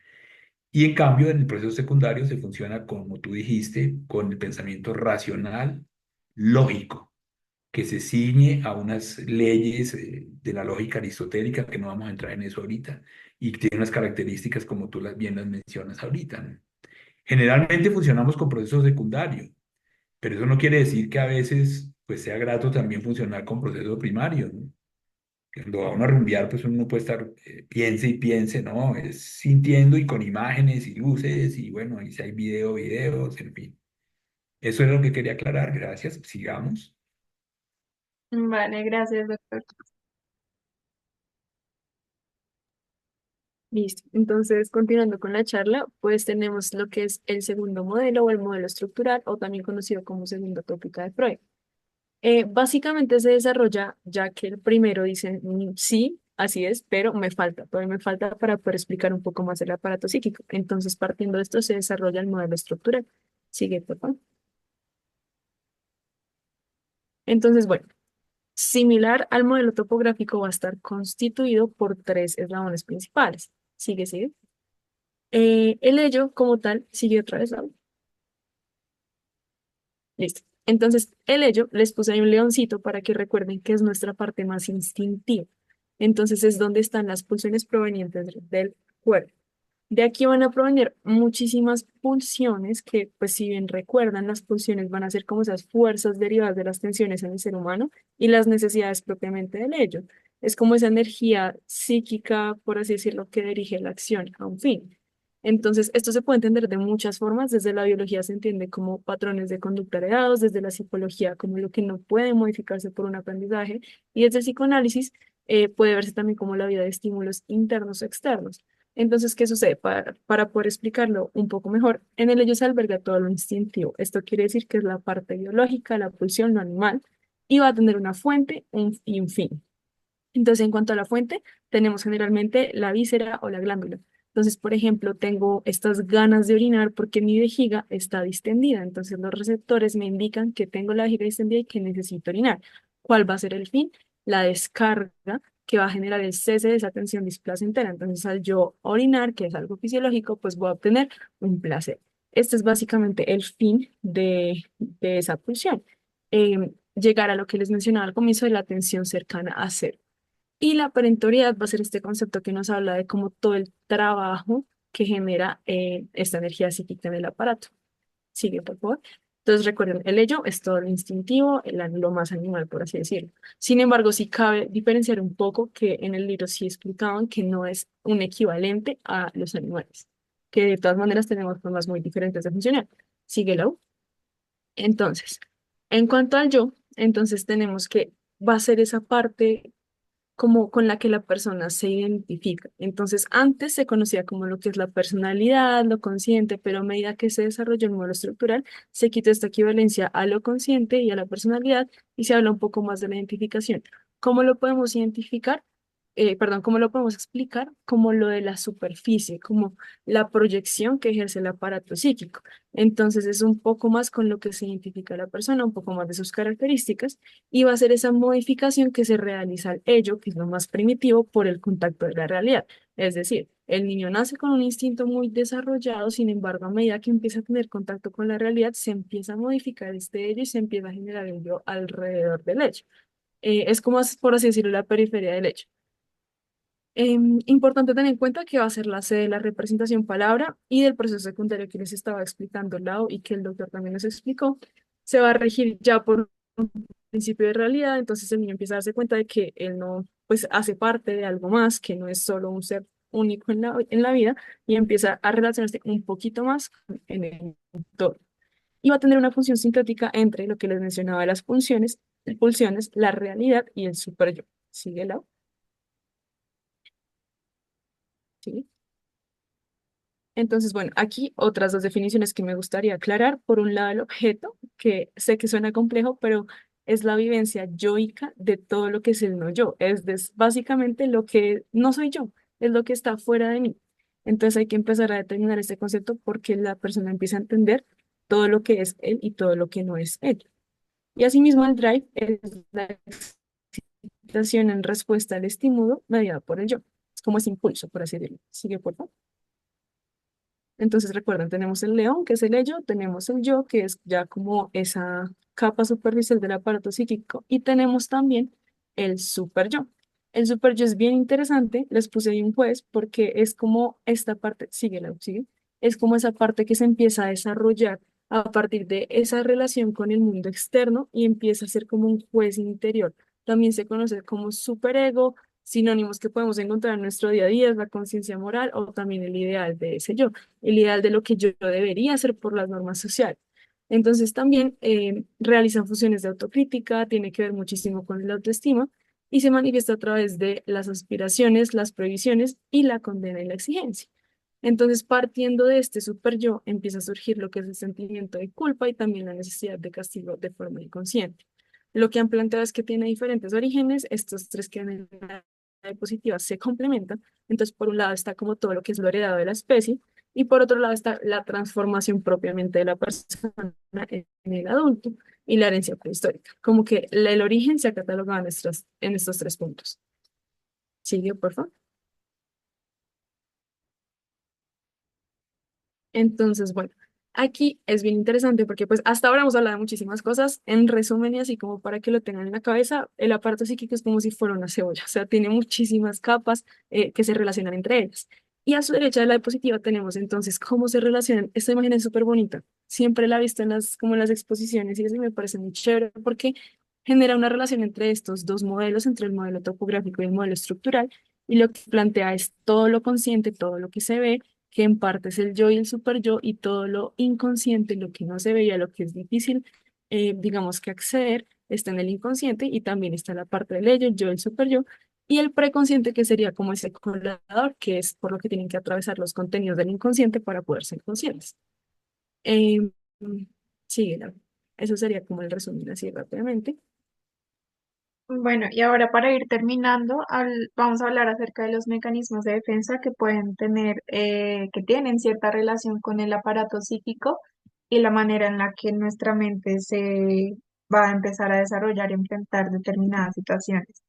Y en cambio, en el proceso secundario se funciona, como tú dijiste, con el pensamiento racional, lógico, que se ciñe a unas leyes de la lógica aristotélica, que no vamos a entrar en eso ahorita, y que tiene unas características como tú bien las mencionas ahorita, ¿no? Generalmente funcionamos con proceso secundario, pero eso no quiere decir que a veces pues sea grato también funcionar con proceso primario, ¿no? Cuando va uno a rumbear, pues uno no puede estar piense y piense, no, es sintiendo y con imágenes y luces y bueno, y si hay videos, en fin. Eso es lo que quería aclarar, gracias, sigamos. Vale, gracias, doctor. Listo. Entonces, continuando con la charla, pues tenemos lo que es el segundo modelo o el modelo estructural, o también conocido como segunda tópica de Freud. Básicamente se desarrolla ya que el primero dice, sí, así es, pero me falta, todavía me falta para poder explicar un poco más el aparato psíquico. Entonces, partiendo de esto, se desarrolla el modelo estructural. Sigue, por favor. Entonces, bueno, similar al modelo topográfico va a estar constituido por tres eslabones principales. Sigue, sigue. El ello, como tal, sigue otra vez. Listo. Entonces, el ello les puse ahí un leoncito para que recuerden que es nuestra parte más instintiva. Entonces, es donde están las pulsiones provenientes del cuerpo. De aquí van a provenir muchísimas pulsiones que, pues, si bien recuerdan, las pulsiones van a ser como esas fuerzas derivadas de las tensiones en el ser humano y las necesidades propiamente del ello. Es como esa energía psíquica, por así decirlo, que dirige la acción a un fin. Entonces, esto se puede entender de muchas formas. Desde la biología se entiende como patrones de conducta heredados, desde la psicología como lo que no puede modificarse por un aprendizaje, y desde el psicoanálisis puede verse también como la vida de estímulos internos o externos. Entonces, ¿qué sucede? Para poder explicarlo un poco mejor, en el ello se alberga todo lo instintivo. Esto quiere decir que es la parte biológica, la pulsión, lo animal, y va a tener una fuente y un fin. Entonces, en cuanto a la fuente, tenemos generalmente la víscera o la glándula. Entonces, por ejemplo, tengo estas ganas de orinar porque mi vejiga está distendida. Entonces, los receptores me indican que tengo la vejiga distendida y que necesito orinar. ¿Cuál va a ser el fin? La descarga que va a generar el cese de esa tensión displacentera. Entonces, al yo orinar, que es algo fisiológico, pues voy a obtener un placer. Este es básicamente el fin de esa pulsión. Llegar a lo que les mencionaba al comienzo de la tensión cercana a cero. Y la parentoriedad va a ser este concepto que nos habla de cómo todo el trabajo que genera esta energía psíquica en el aparato. Sigue, por favor. Entonces recuerden, el ello es todo lo instintivo, lo más animal, por así decirlo. Sin embargo, sí cabe diferenciar un poco que en el libro sí explicaban que no es un equivalente a los animales, que de todas maneras tenemos formas muy diferentes de funcionar. Sigue la U. Entonces, en cuanto al yo, entonces tenemos que va a ser esa parte como con la que la persona se identifica. Entonces, antes se conocía como lo que es la personalidad, lo consciente, pero a medida que se desarrolló el modelo estructural, se quita esta equivalencia a lo consciente y a la personalidad y se habla un poco más de la identificación. ¿Cómo lo podemos identificar? Perdón, ¿cómo lo podemos explicar? Como lo de la superficie, como la proyección que ejerce el aparato psíquico. Entonces es un poco más con lo que se identifica a la persona, un poco más de sus características, y va a ser esa modificación que se realiza al ello, que es lo más primitivo, por el contacto de la realidad. Es decir, el niño nace con un instinto muy desarrollado, sin embargo, a medida que empieza a tener contacto con la realidad, se empieza a modificar este ello y se empieza a generar el yo alrededor del hecho. Es como, por así decirlo, la periferia del hecho. Importante tener en cuenta que va a ser la sede de la representación palabra y del proceso secundario que les estaba explicando Lau y que el doctor también nos explicó, se va a regir ya por un principio de realidad, entonces el niño empieza a darse cuenta de que él no, pues hace parte de algo más, que no es solo un ser único en la vida y empieza a relacionarse un poquito más en el entorno. Y va a tener una función sintética entre lo que les mencionaba de las pulsiones, la realidad y el superyo. ¿Sigue Lau? ¿Sí? Entonces, bueno, aquí otras dos definiciones que me gustaría aclarar. Por un lado, el objeto, que sé que suena complejo, pero es la vivencia yoica de todo lo que es el no yo. Básicamente lo que no soy yo, es lo que está fuera de mí. Entonces hay que empezar a determinar este concepto porque la persona empieza a entender todo lo que es él y todo lo que no es él. Y asimismo, el drive es la excitación en respuesta al estímulo mediado por el yo. Es como ese impulso, por así decirlo. Sigue, por favor. Entonces recuerden, tenemos el león, que es el ello, tenemos el yo, que es ya como esa capa superficial del aparato psíquico, y tenemos también el super yo. El super yo es bien interesante, les puse ahí un juez porque es como esta parte, sigue, es como esa parte que se empieza a desarrollar a partir de esa relación con el mundo externo y empieza a ser como un juez interior. También se conoce como superego, sinónimos que podemos encontrar en nuestro día a día, es la conciencia moral o también el ideal de ese yo, el ideal de lo que yo debería hacer por las normas sociales. Entonces también realizan funciones de autocrítica, tiene que ver muchísimo con la autoestima y se manifiesta a través de las aspiraciones, las prohibiciones y la condena y la exigencia. Entonces, partiendo de este super yo, empieza a surgir lo que es el sentimiento de culpa y también la necesidad de castigo de forma inconsciente. Lo que han planteado es que tiene diferentes orígenes, estos tres que en la diapositiva se complementan. Entonces, por un lado está como todo lo que es lo heredado de la especie, y por otro lado está la transformación propiamente de la persona en el adulto y la herencia prehistórica. Como que el origen se ha catalogado en estos tres puntos. Sigue, por favor. Entonces, bueno, aquí es bien interesante porque pues hasta ahora hemos hablado de muchísimas cosas. En resumen y así como para que lo tengan en la cabeza, el aparato psíquico es como si fuera una cebolla, o sea, tiene muchísimas capas que se relacionan entre ellas. Y a su derecha de la diapositiva tenemos entonces cómo se relacionan. Esta imagen es súper bonita. Siempre la he visto como en las exposiciones y eso me parece muy chévere porque genera una relación entre estos dos modelos, entre el modelo topográfico y el modelo estructural. Y lo que plantea es todo lo consciente, todo lo que se ve que en parte es el yo y el super yo, y todo lo inconsciente, lo que no se veía, lo que es difícil, digamos que acceder, está en el inconsciente, y también está la parte del ello, el yo, el super yo, y el preconsciente, que sería como ese colador, que es por lo que tienen que atravesar los contenidos del inconsciente para poder ser conscientes. Em, sí, eso sería como el resumen así rápidamente. Bueno, y ahora para ir terminando, vamos a hablar acerca de los mecanismos de defensa que pueden tener, que tienen cierta relación con el aparato psíquico y la manera en la que nuestra mente se va a empezar a desarrollar y enfrentar determinadas situaciones.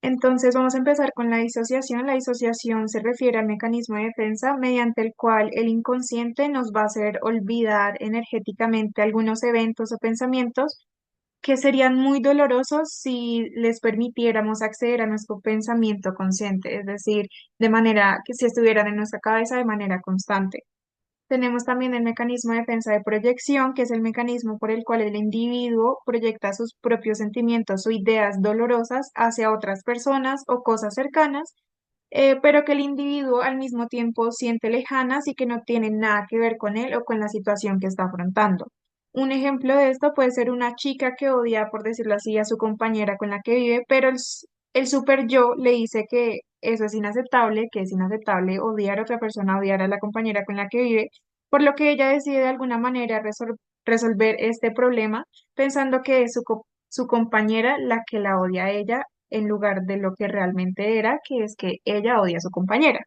Entonces, vamos a empezar con la disociación. La disociación se refiere al mecanismo de defensa mediante el cual el inconsciente nos va a hacer olvidar energéticamente algunos eventos o pensamientos que serían muy dolorosos si les permitiéramos acceder a nuestro pensamiento consciente, es decir, de manera que si estuvieran en nuestra cabeza de manera constante. Tenemos también el mecanismo de defensa de proyección, que es el mecanismo por el cual el individuo proyecta sus propios sentimientos o ideas dolorosas hacia otras personas o cosas cercanas, pero que el individuo al mismo tiempo siente lejanas y que no tienen nada que ver con él o con la situación que está afrontando. Un ejemplo de esto puede ser una chica que odia, por decirlo así, a su compañera con la que vive, pero el super yo le dice que eso es inaceptable, que es inaceptable odiar a otra persona, odiar a la compañera con la que vive, por lo que ella decide de alguna manera resolver este problema pensando que es su compañera la que la odia a ella en lugar de lo que realmente era, que es que ella odia a su compañera.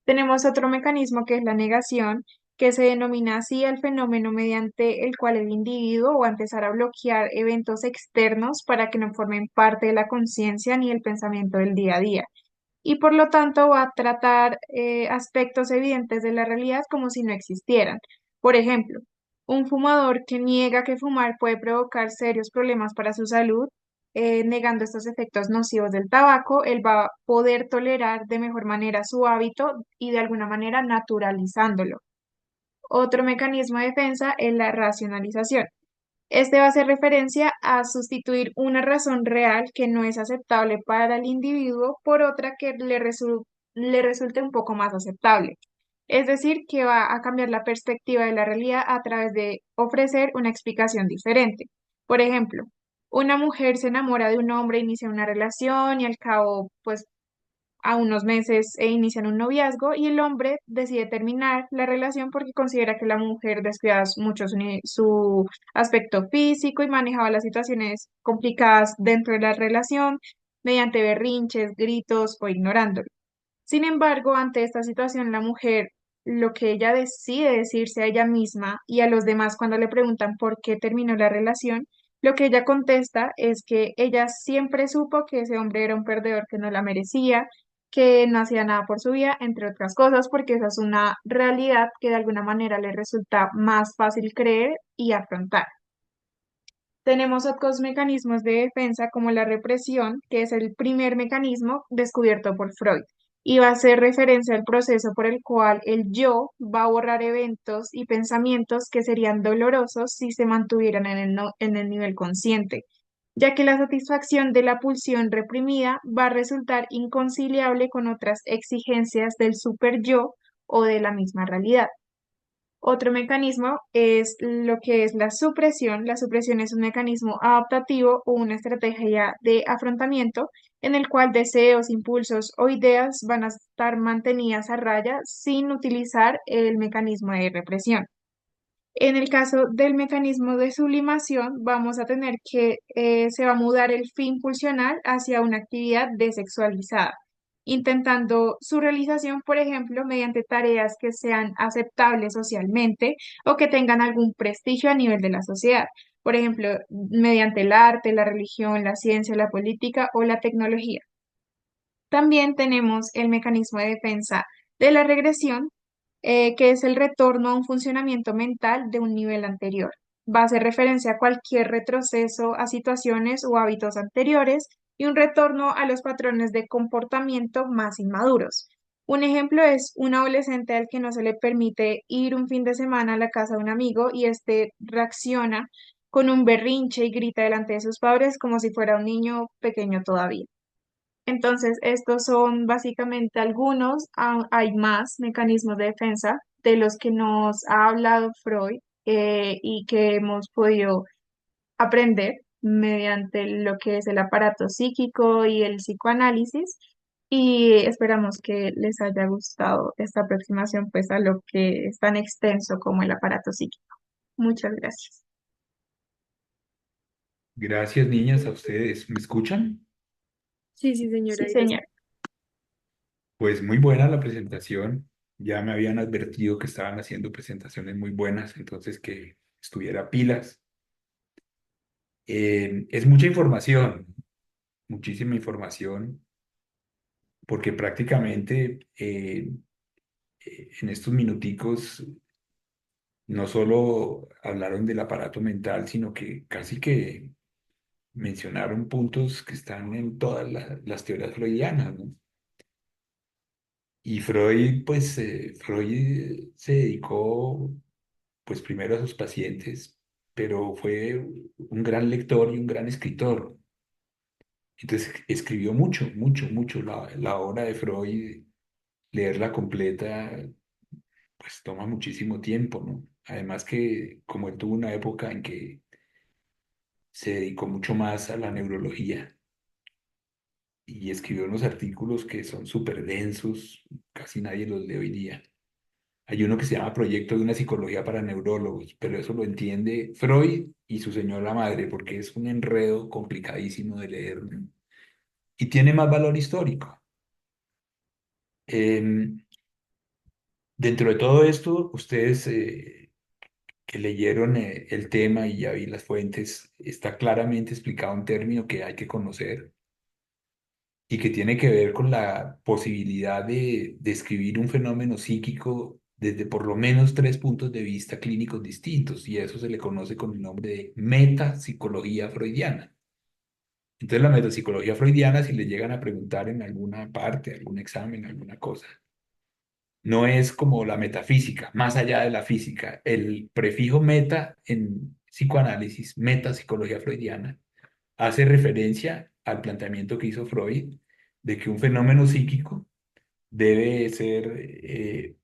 Tenemos otro mecanismo que es la negación, que se denomina así al fenómeno mediante el cual el individuo va a empezar a bloquear eventos externos para que no formen parte de la conciencia ni el pensamiento del día a día. Y por lo tanto va a tratar aspectos evidentes de la realidad como si no existieran. Por ejemplo, un fumador que niega que fumar puede provocar serios problemas para su salud, negando estos efectos nocivos del tabaco, él va a poder tolerar de mejor manera su hábito y de alguna manera naturalizándolo. Otro mecanismo de defensa es la racionalización. Este va a hacer referencia a sustituir una razón real que no es aceptable para el individuo por otra que le resulte un poco más aceptable. Es decir, que va a cambiar la perspectiva de la realidad a través de ofrecer una explicación diferente. Por ejemplo, una mujer se enamora de un hombre, inicia una relación y al cabo, pues a unos meses inician un noviazgo y el hombre decide terminar la relación porque considera que la mujer descuida mucho su aspecto físico y manejaba las situaciones complicadas dentro de la relación mediante berrinches, gritos o ignorándolo. Sin embargo, ante esta situación, la mujer, lo que ella decide decirse a ella misma y a los demás cuando le preguntan por qué terminó la relación, lo que ella contesta es que ella siempre supo que ese hombre era un perdedor que no la merecía, que no hacía nada por su vida, entre otras cosas, porque esa es una realidad que de alguna manera le resulta más fácil creer y afrontar. Tenemos otros mecanismos de defensa como la represión, que es el primer mecanismo descubierto por Freud, y va a hacer referencia al proceso por el cual el yo va a borrar eventos y pensamientos que serían dolorosos si se mantuvieran en en el nivel consciente, ya que la satisfacción de la pulsión reprimida va a resultar inconciliable con otras exigencias del super yo o de la misma realidad. Otro mecanismo es lo que es la supresión. La supresión es un mecanismo adaptativo o una estrategia de afrontamiento en el cual deseos, impulsos o ideas van a estar mantenidas a raya sin utilizar el mecanismo de represión. En el caso del mecanismo de sublimación, vamos a tener que se va a mudar el fin pulsional hacia una actividad desexualizada, intentando su realización, por ejemplo, mediante tareas que sean aceptables socialmente o que tengan algún prestigio a nivel de la sociedad. Por ejemplo, mediante el arte, la religión, la ciencia, la política o la tecnología. También tenemos el mecanismo de defensa de la regresión, que es el retorno a un funcionamiento mental de un nivel anterior. Va a hacer referencia a cualquier retroceso a situaciones o hábitos anteriores y un retorno a los patrones de comportamiento más inmaduros. Un ejemplo es un adolescente al que no se le permite ir un fin de semana a la casa de un amigo y este reacciona con un berrinche y grita delante de sus padres como si fuera un niño pequeño todavía. Entonces, estos son básicamente algunos, hay más mecanismos de defensa de los que nos ha hablado Freud y que hemos podido aprender. mediante lo que es el aparato psíquico y el psicoanálisis. Y esperamos que les haya gustado esta aproximación pues a lo que es tan extenso como el aparato psíquico. Muchas gracias. Gracias, niñas, a ustedes. ¿Me escuchan? Sí, sí, señora, Sí, ahí les- señor. Pues muy buena la presentación. Ya me habían advertido que estaban haciendo presentaciones muy buenas, entonces que estuviera pilas. Es mucha información, muchísima información, porque prácticamente en estos minuticos no solo hablaron del aparato mental, sino que casi que mencionaron puntos que están en todas las teorías freudianas, ¿no? Y Freud, pues Freud se dedicó, pues primero a sus pacientes, pero fue un gran lector y un gran escritor. Entonces escribió mucho, mucho, mucho. La obra de Freud, leerla completa, pues toma muchísimo tiempo, ¿no? Además que como él tuvo una época en que se dedicó mucho más a la neurología y escribió unos artículos que son súper densos, casi nadie los lee hoy día. Hay uno que se llama Proyecto de una psicología para neurólogos, pero eso lo entiende Freud y su señora madre, porque es un enredo complicadísimo de leer, ¿no? Y tiene más valor histórico. Em, Dentro de todo esto, ustedes que leyeron el tema y ya vi las fuentes, está claramente explicado un término que hay que conocer y que tiene que ver con la posibilidad de describir un fenómeno psíquico desde por lo menos tres puntos de vista clínicos distintos, y eso se le conoce con el nombre de metapsicología freudiana. Entonces, la metapsicología freudiana, si le llegan a preguntar en alguna parte, algún examen, alguna cosa, no es como la metafísica, más allá de la física. El prefijo meta en psicoanálisis, metapsicología freudiana, hace referencia al planteamiento que hizo Freud de que un fenómeno psíquico debe ser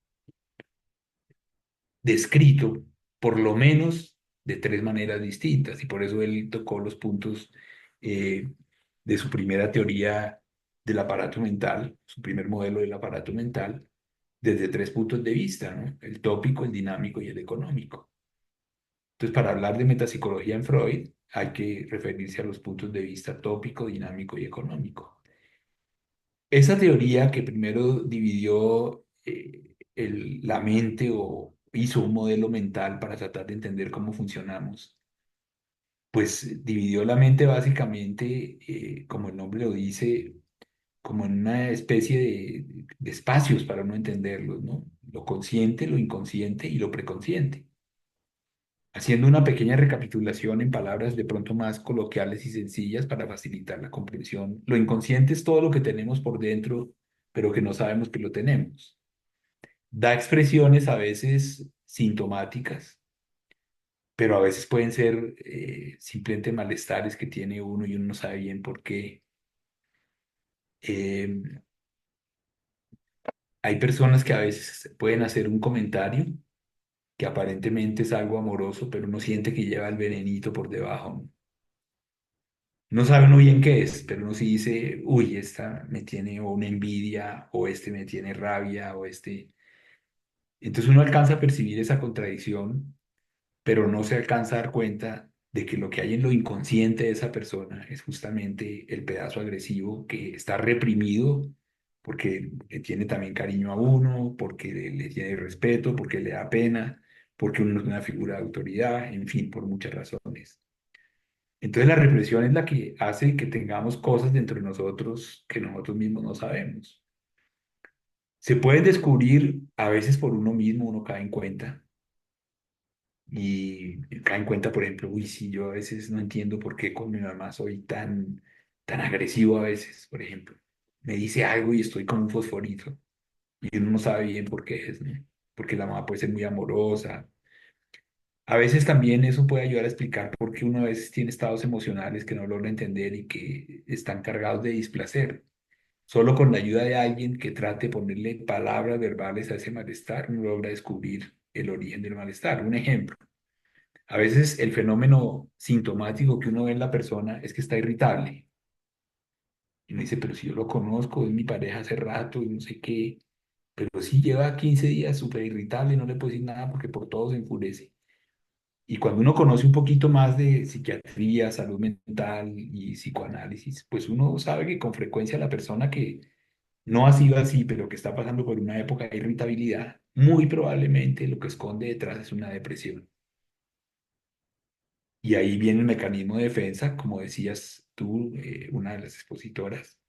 descrito por lo menos de tres maneras distintas, y por eso él tocó los puntos eh, de su primera teoría del aparato mental, su primer modelo del aparato mental, desde tres puntos de vista, ¿no? El tópico, el dinámico y el económico. Entonces, para hablar de metapsicología en Freud, hay que referirse a los puntos de vista tópico, dinámico y económico. Esa teoría que primero dividió la mente o hizo un modelo mental para tratar de entender cómo funcionamos, pues dividió la mente básicamente, como el nombre lo dice, como en una especie de espacios para no entenderlos, ¿no? Lo consciente, lo inconsciente y lo preconsciente. Haciendo una pequeña recapitulación en palabras de pronto más coloquiales y sencillas para facilitar la comprensión, lo inconsciente es todo lo que tenemos por dentro, pero que no sabemos que lo tenemos. Da expresiones a veces sintomáticas, pero a veces pueden ser simplemente malestares que tiene uno y uno no sabe bien por qué. Eh, Hay personas que a veces pueden hacer un comentario que aparentemente es algo amoroso, pero uno siente que lleva el venenito por debajo, ¿no? No sabe uno bien qué es, pero uno sí dice, uy, esta me tiene o una envidia, o este me tiene rabia, o este. Entonces uno alcanza a percibir esa contradicción, pero no se alcanza a dar cuenta de que lo que hay en lo inconsciente de esa persona es justamente el pedazo agresivo que está reprimido porque le tiene también cariño a uno, porque le tiene respeto, porque le da pena, porque uno es una figura de autoridad, en fin, por muchas razones. Entonces la represión es la que hace que tengamos cosas dentro de nosotros que nosotros mismos no sabemos. Se pueden descubrir a veces por uno mismo, uno cae en cuenta. Y cae en cuenta, por ejemplo, uy, sí, yo a veces no entiendo por qué con mi mamá soy tan agresivo a veces, por ejemplo. Me dice algo y estoy como un fosforito. Y uno no sabe bien por qué es, ¿no? Porque la mamá puede ser muy amorosa. A veces también eso puede ayudar a explicar por qué uno a veces tiene estados emocionales que no logra entender y que están cargados de displacer. Solo con la ayuda de alguien que trate de ponerle palabras verbales a ese malestar, uno logra descubrir el origen del malestar. Un ejemplo. A veces el fenómeno sintomático que uno ve en la persona es que está irritable. Y uno dice, pero si yo lo conozco, es mi pareja hace rato y no sé qué. Pero sí lleva 15 días súper irritable y no le puedo decir nada porque por todo se enfurece. Y cuando uno conoce un poquito más de psiquiatría, salud mental y psicoanálisis, pues uno sabe que con frecuencia la persona que no ha sido así, pero que está pasando por una época de irritabilidad, muy probablemente lo que esconde detrás es una depresión. Y ahí viene el mecanismo de defensa, como decías tú, una de las expositoras,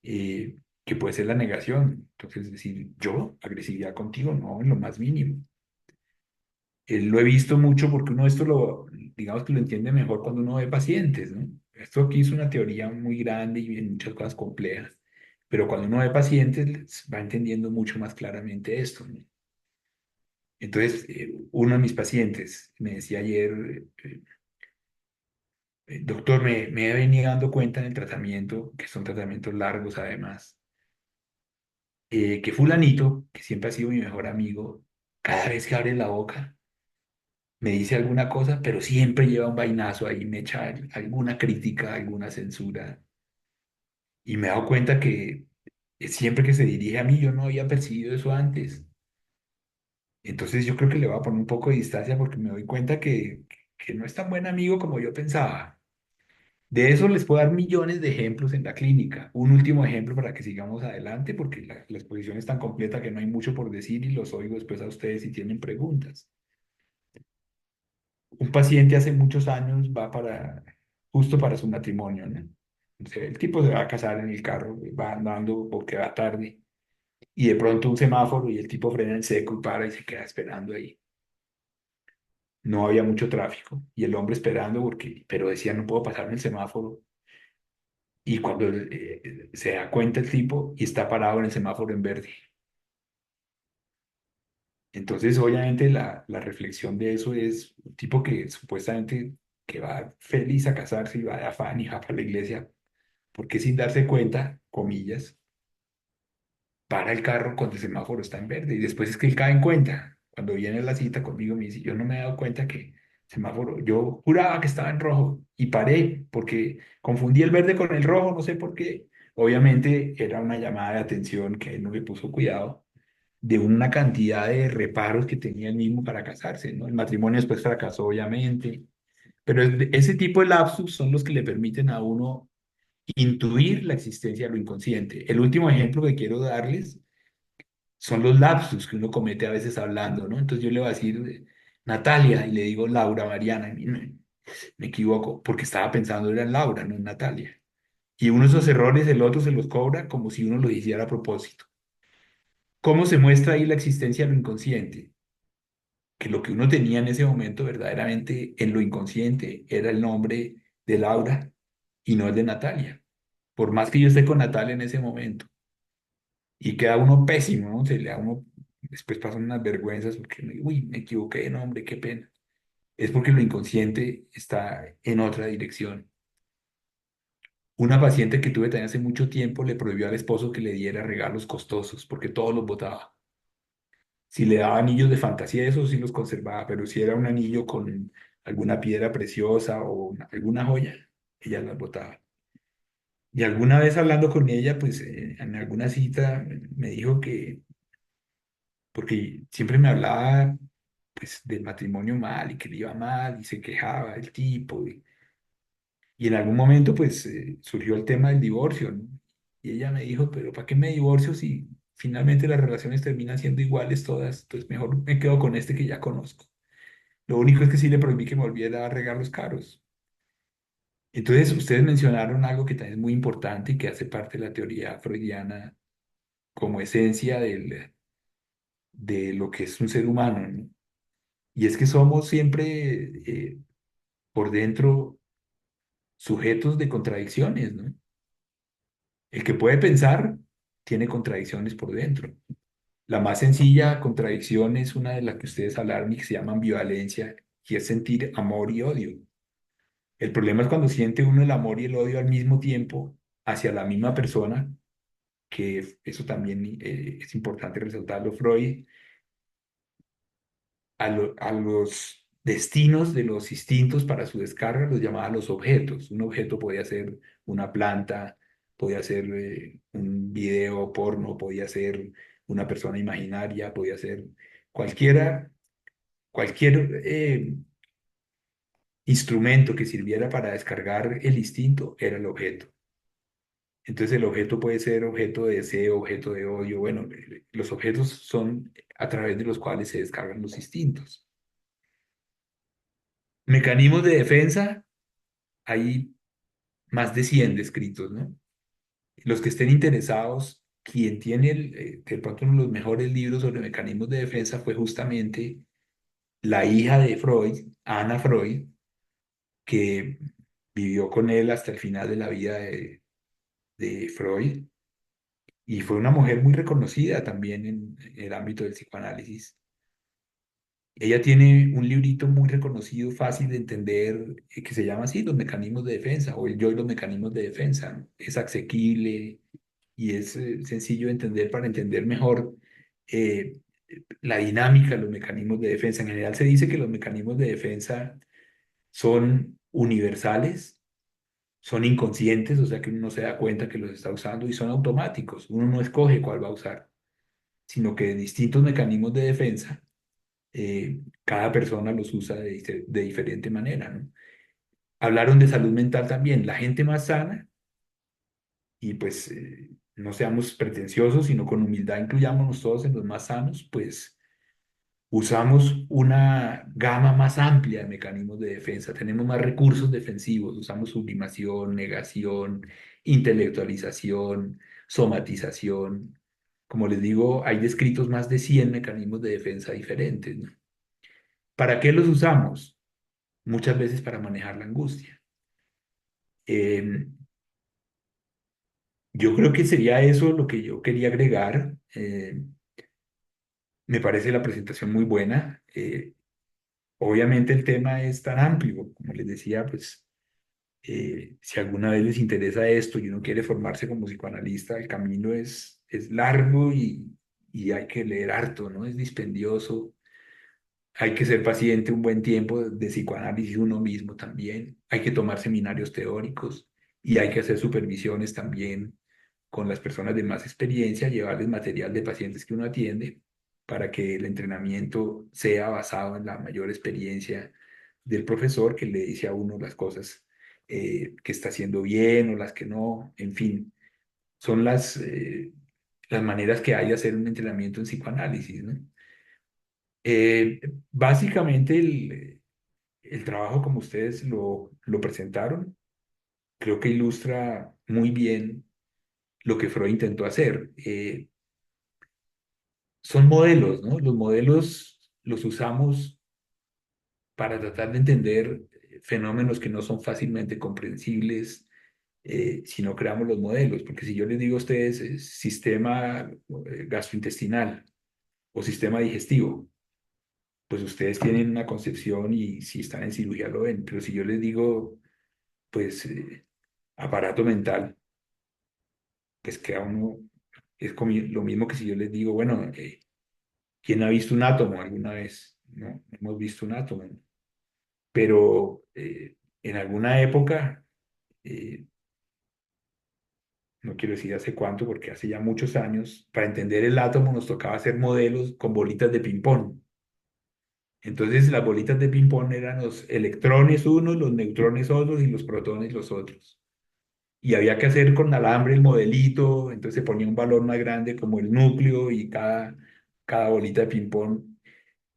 que puede ser la negación. Entonces, decir, yo, agresividad contigo, no, en lo más mínimo. Lo he visto mucho porque uno esto lo, digamos que lo entiende mejor cuando uno ve pacientes, ¿no? Esto aquí es una teoría muy grande y en muchas cosas complejas, pero cuando uno ve pacientes va entendiendo mucho más claramente esto, ¿no? Entonces, uno de mis pacientes me decía ayer, doctor, me he venido dando cuenta en el tratamiento, que son tratamientos largos además, que fulanito, que siempre ha sido mi mejor amigo, cada vez que abre la boca, me dice alguna cosa, pero siempre lleva un vainazo ahí, me echa alguna crítica, alguna censura. Y me he dado cuenta que siempre que se dirige a mí, yo no había percibido eso antes. Entonces yo creo que le voy a poner un poco de distancia porque me doy cuenta que no es tan buen amigo como yo pensaba. De eso les puedo dar millones de ejemplos en la clínica. Un último ejemplo para que sigamos adelante, porque la exposición es tan completa que no hay mucho por decir y los oigo después a ustedes si tienen preguntas. Un paciente hace muchos años va justo para su matrimonio, ¿no? O sea, el tipo se va a casar en el carro, va andando porque va tarde y de pronto un semáforo y el tipo frena en seco y para y se queda esperando ahí. No había mucho tráfico y el hombre esperando pero decía no puedo pasarme el semáforo y cuando se da cuenta el tipo y está parado en el semáforo en verde. Entonces, obviamente, la reflexión de eso es un tipo que supuestamente que va feliz a casarse y va de afán y va para la iglesia, porque sin darse cuenta, comillas, para el carro cuando el semáforo está en verde y después es que él cae en cuenta. Cuando viene a la cita conmigo me dice, yo no me he dado cuenta que el semáforo, yo juraba que estaba en rojo y paré porque confundí el verde con el rojo, no sé por qué. Obviamente era una llamada de atención que él no le puso cuidado de una cantidad de reparos que tenía él mismo para casarse, ¿no? El matrimonio después fracasó, obviamente, pero ese tipo de lapsus son los que le permiten a uno intuir la existencia de lo inconsciente. El último ejemplo que quiero darles son los lapsus que uno comete a veces hablando, ¿no? Entonces yo le voy a decir Natalia y le digo Laura Mariana, y me equivoco, porque estaba pensando era en Laura, no en Natalia. Y uno de esos errores, el otro se los cobra como si uno lo hiciera a propósito. ¿Cómo se muestra ahí la existencia de lo inconsciente? Que lo que uno tenía en ese momento verdaderamente en lo inconsciente era el nombre de Laura y no el de Natalia. Por más que yo esté con Natalia en ese momento. Y queda uno pésimo, ¿no? Se le da uno, después pasan unas vergüenzas porque, uy, me equivoqué de nombre, qué pena. Es porque lo inconsciente está en otra dirección. Una paciente que tuve también hace mucho tiempo le prohibió al esposo que le diera regalos costosos porque todos los botaba. Si le daba anillos de fantasía, eso sí los conservaba, pero si era un anillo con alguna piedra preciosa o alguna joya, ella las botaba. Y alguna vez hablando con ella, pues en alguna cita me dijo que, porque siempre me hablaba pues del matrimonio mal y que le iba mal y se quejaba el tipo. Y en algún momento pues surgió el tema del divorcio, ¿no? Y ella me dijo, pero ¿para qué me divorcio si finalmente las relaciones terminan siendo iguales todas? Entonces mejor me quedo con este que ya conozco. Lo único es que sí le prohibí que me volviera a dar regalos caros. Entonces, ustedes mencionaron algo que también es muy importante y que hace parte de la teoría freudiana como esencia de lo que es un ser humano, ¿no? Y es que somos siempre por dentro sujetos de contradicciones, ¿no? El que puede pensar tiene contradicciones por dentro. La más sencilla contradicción es una de las que ustedes hablaron y que se llama ambivalencia, y es sentir amor y odio. El problema es cuando siente uno el amor y el odio al mismo tiempo hacia la misma persona, que eso también es importante resaltarlo. Freud a los destinos de los instintos para su descarga los llamaba los objetos. Un objeto podía ser una planta, podía ser un video porno, podía ser una persona imaginaria, podía ser cualquiera, cualquier instrumento que sirviera para descargar el instinto era el objeto. Entonces el objeto puede ser objeto de deseo, objeto de odio. Bueno, los objetos son a través de los cuales se descargan los instintos. Mecanismos de defensa, hay más de 100 descritos, ¿no? Los que estén interesados, quien tiene de pronto uno de los mejores libros sobre mecanismos de defensa fue justamente la hija de Freud, Ana Freud, que vivió con él hasta el final de la vida de Freud y fue una mujer muy reconocida también en el ámbito del psicoanálisis. Ella tiene un librito muy reconocido, fácil de entender, que se llama así, Los mecanismos de defensa, o El yo y los mecanismos de defensa, ¿no? Es asequible y es sencillo de entender para entender mejor eh, la dinámica de los mecanismos de defensa. En general se dice que los mecanismos de defensa son universales, son inconscientes, o sea que uno no se da cuenta que los está usando y son automáticos. Uno no escoge cuál va a usar, sino que distintos mecanismos de defensa cada persona los usa de diferente manera, ¿no? Hablaron de salud mental también. La gente más sana, y pues no seamos pretenciosos, sino con humildad incluyámonos todos en los más sanos, pues usamos una gama más amplia de mecanismos de defensa. Tenemos más recursos defensivos, usamos sublimación, negación, intelectualización, somatización. Como les digo, hay descritos más de 100 mecanismos de defensa diferentes, ¿no? ¿Para qué los usamos? Muchas veces para manejar la angustia. Eh, yo creo que sería eso lo que yo quería agregar. Me parece la presentación muy buena. Obviamente el tema es tan amplio, como les decía, pues si alguna vez les interesa esto y uno quiere formarse como psicoanalista, el camino es largo y hay que leer harto, ¿no? Es dispendioso. Hay que ser paciente un buen tiempo de psicoanálisis uno mismo también. Hay que tomar seminarios teóricos y hay que hacer supervisiones también con las personas de más experiencia, llevarles material de pacientes que uno atiende para que el entrenamiento sea basado en la mayor experiencia del profesor que le dice a uno las cosas que está haciendo bien o las que no. En fin, son las maneras que hay de hacer un entrenamiento en psicoanálisis, ¿no? Eh, Básicamente el trabajo como ustedes lo presentaron, creo que ilustra muy bien lo que Freud intentó hacer. Son modelos, ¿no? Los modelos los usamos para tratar de entender fenómenos que no son fácilmente comprensibles si no creamos los modelos. Porque si yo les digo a ustedes sistema gastrointestinal o sistema digestivo, pues ustedes tienen una concepción y si están en cirugía lo ven. Pero si yo les digo, pues, aparato mental, pues queda uno, es como lo mismo que si yo les digo, bueno, ¿quién ha visto un átomo alguna vez? No, hemos visto un átomo, ¿no? Pero en alguna época, eh, no quiero decir hace cuánto, porque hace ya muchos años, para entender el átomo nos tocaba hacer modelos con bolitas de ping-pong. Entonces las bolitas de ping-pong eran los electrones unos, los neutrones otros y los protones los otros. Y había que hacer con alambre el modelito, entonces se ponía un valor más grande como el núcleo y cada bolita de ping-pong.